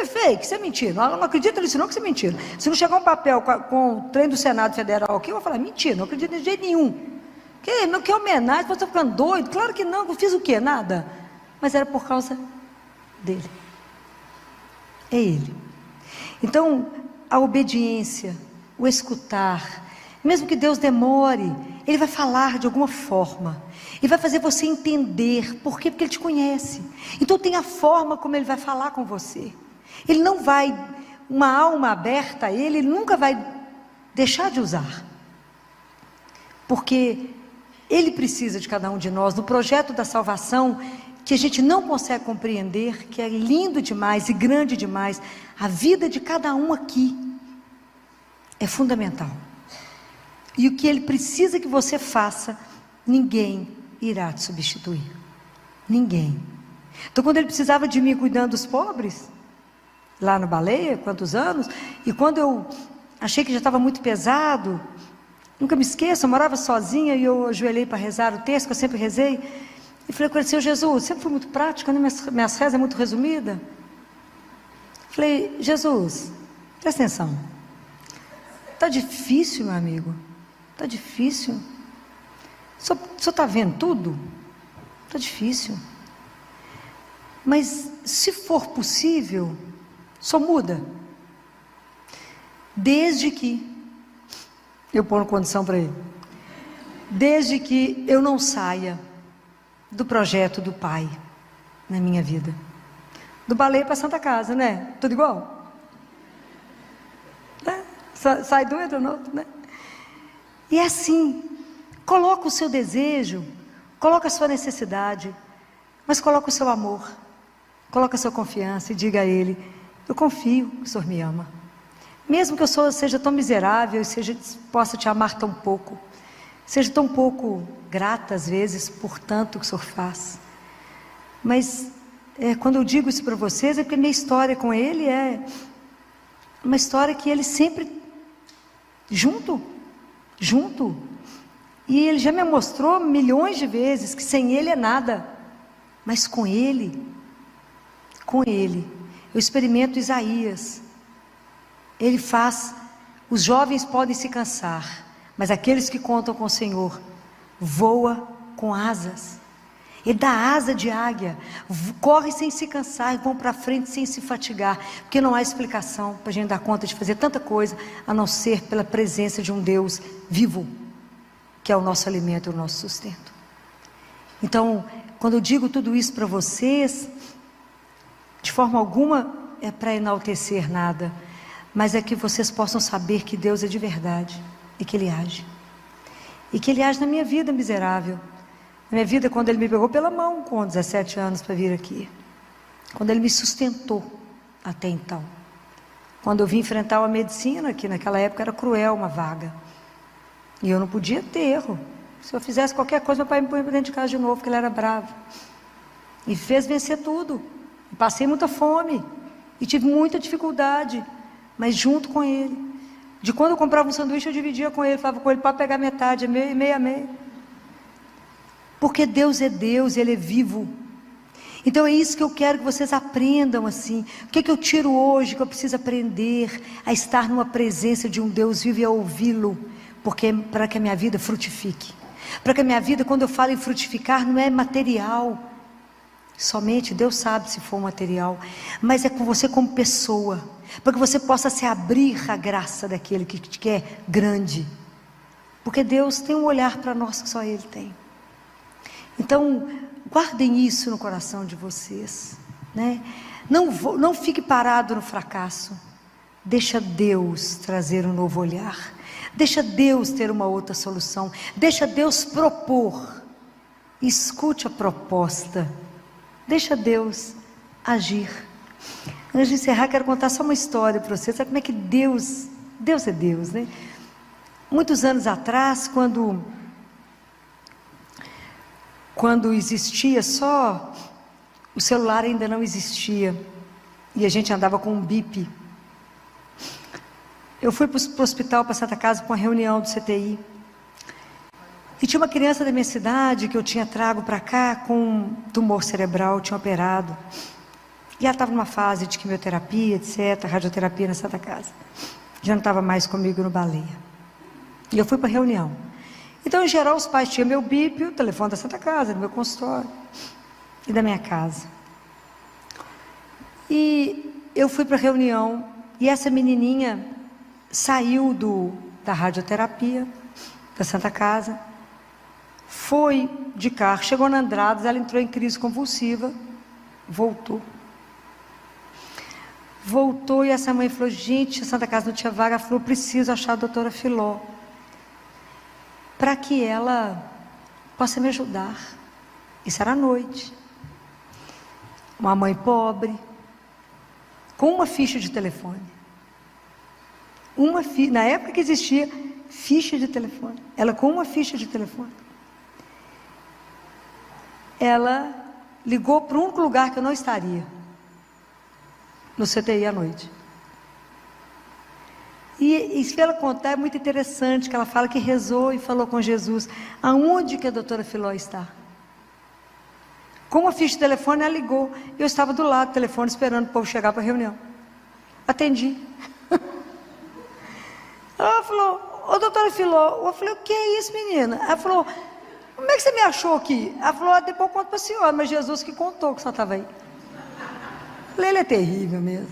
fake, isso é mentira, não acredito nisso não, que isso é mentira. Se não chegar um papel com o trem do Senado Federal aqui, eu vou falar: mentira, não acredito de jeito nenhum. Que homenagem, você está ficando doido? Claro que não, eu fiz o quê? Nada. Mas era por causa dele. É Ele. Então, a obediência, o escutar, mesmo que Deus demore, Ele vai falar de alguma forma, e vai fazer você entender. Por quê? Porque Ele te conhece. Então tem a forma como Ele vai falar com você. Ele não vai, uma alma aberta a Ele nunca vai deixar de usar, porque Ele precisa de cada um de nós, no projeto da salvação, que a gente não consegue compreender, que é lindo demais e grande demais. A vida de cada um aqui é fundamental, e o que Ele precisa que você faça, ninguém irá te substituir, ninguém. Então, quando Ele precisava de mim cuidando dos pobres, lá no Baleia, quantos anos, e quando eu achei que já estava muito pesado, nunca me esqueço, eu morava sozinha e eu ajoelhei para rezar o texto que eu sempre rezei, e falei com Ele: Senhor Jesus, sempre fui muito prática, né? minhas rezas é muito resumida. Falei: Jesus, presta atenção, está difícil, meu amigo, está difícil. O senhor está vendo tudo? Está difícil. Mas se for possível, só muda. Desde que, eu ponho condição para Ele, desde que eu não saia do projeto do Pai na minha vida. Do Baleia para Santa Casa, né? Tudo igual? Né? Sai do entra no outro, né? E é assim. Coloca o seu desejo, coloca a sua necessidade, mas coloca o seu amor, coloca a sua confiança e diga a Ele: eu confio que o Senhor me ama, mesmo que eu seja tão miserável e possa te amar tão pouco, seja tão pouco grata às vezes por tanto que o Senhor faz. Mas quando eu digo isso para vocês, é porque minha história com Ele é uma história que Ele sempre junto. E Ele já me mostrou milhões de vezes que sem Ele é nada, mas com Ele, eu experimento Isaías. Ele faz, os jovens podem se cansar, mas aqueles que contam com o Senhor, voa com asas. Ele dá asa de águia, corre sem se cansar, e vão para frente sem se fatigar, porque não há explicação para a gente dar conta de fazer tanta coisa, a não ser pela presença de um Deus vivo, que é o nosso alimento e o nosso sustento. Então, quando eu digo tudo isso para vocês, de forma alguma é para enaltecer nada, mas é que vocês possam saber que Deus é de verdade, e que Ele age. E que Ele age na minha vida miserável. Na minha vida, quando Ele me pegou pela mão, com 17 anos para vir aqui. Quando Ele me sustentou até então. Quando eu vim enfrentar uma medicina, que naquela época era cruel, uma vaga. E eu não podia ter erro. Se eu fizesse qualquer coisa, meu pai me punha para dentro de casa de novo, porque ele era bravo. E fez vencer tudo. E passei muita fome. E tive muita dificuldade. Mas junto com Ele. De quando eu comprava um sanduíche, eu dividia com Ele. Falava com Ele para pegar metade, meio e meio a meio. Porque Deus é Deus, Ele é vivo. Então é isso que eu quero que vocês aprendam assim. O que eu tiro hoje, que eu preciso aprender? A estar numa presença de um Deus vivo e a ouvi-lo. Porque para que a minha vida frutifique. Para que a minha vida, quando eu falo em frutificar, não é material. Somente Deus sabe se for material. Mas é com você como pessoa. Para que você possa se abrir à graça daquele que te quer grande. Porque Deus tem um olhar para nós que só Ele tem. Então, guardem isso no coração de vocês, né? Não fique parado no fracasso. Deixa Deus trazer um novo olhar. Deixa Deus ter uma outra solução. Deixa Deus propor. Escute a proposta. Deixa Deus agir. Antes de encerrar, quero contar só uma história para vocês. Sabe como é que Deus é Deus, né? Muitos anos atrás, quando existia só, o celular ainda não existia, e a gente andava com um bip. Eu fui para o hospital, para a Santa Casa, para uma reunião do CTI, e tinha uma criança da minha cidade, que eu tinha trago para cá, com tumor cerebral, tinha operado, e ela estava numa fase de quimioterapia, etc., radioterapia na Santa Casa, já não estava mais comigo no Baleia, e eu fui para a reunião. Então, em geral, os pais tinham meu bip, o telefone da Santa Casa, do meu consultório e da minha casa. E eu fui para a reunião, e essa menininha saiu da radioterapia, da Santa Casa, foi de carro, chegou na Andradas, ela entrou em crise convulsiva, voltou, e essa mãe falou, gente, a Santa Casa não tinha vaga, ela falou, preciso achar a doutora Filó, para que ela possa me ajudar. Isso era à noite. Uma mãe pobre, com uma ficha de telefone. Na época que existia ficha de telefone. Ela com uma ficha de telefone. Ela ligou para um único lugar que eu não estaria. No CTI à noite. E isso que ela contar é muito interessante, que ela fala que rezou e falou com Jesus, aonde que a doutora Filó está? Com uma ficha de telefone, ela ligou, eu estava do lado do telefone, esperando o povo chegar para a reunião, atendi, ela falou, ô doutora Filó, eu falei, o que é isso, menina? Ela falou, como é que você me achou aqui? Ela falou, depois eu conto para a senhora, mas Jesus que contou que só estava aí. Eu falei, ele é terrível mesmo.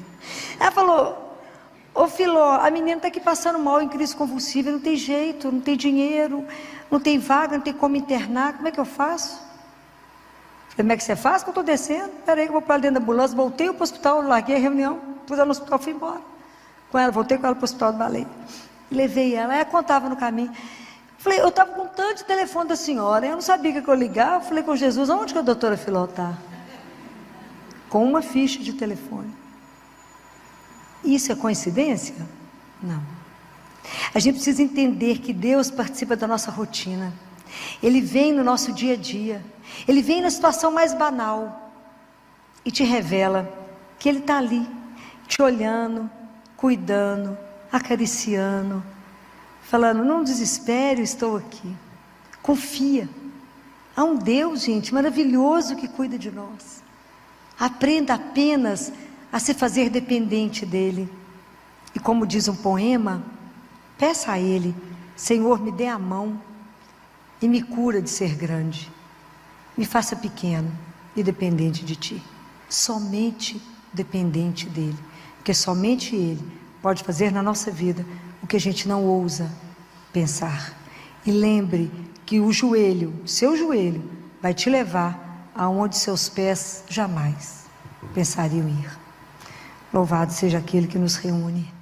Ela falou, ô Filó, a menina está aqui passando mal em crise convulsiva, não tem jeito, não tem dinheiro, não tem vaga, não tem como internar, como é que eu faço? Falei, como é que você faz? Que eu estou descendo, peraí que eu vou para dentro da ambulância, voltei para o hospital, larguei a reunião, pus ela no hospital, fui embora com ela, voltei com ela para o hospital do Baleia, levei ela contava no caminho, falei, eu estava com tanto de telefone da senhora, eu não sabia que eu ligava, falei com Jesus, onde que a doutora Filó está? Com uma ficha de telefone. Isso é coincidência? Não. A gente precisa entender que Deus participa da nossa rotina. Ele vem no nosso dia a dia. Ele vem na situação mais banal e te revela que Ele está ali, te olhando, cuidando, acariciando, falando, não desespere, estou aqui. Confia. Há um Deus, gente, maravilhoso que cuida de nós. Aprenda apenas a se fazer dependente dEle. E como diz um poema, peça a Ele: Senhor, me dê a mão e me cura de ser grande. Me faça pequeno e dependente de Ti. Somente dependente dEle. Porque somente Ele pode fazer na nossa vida o que a gente não ousa pensar. E lembre que o joelho, seu joelho, vai te levar aonde seus pés jamais pensariam ir. Louvado seja aquele que nos reúne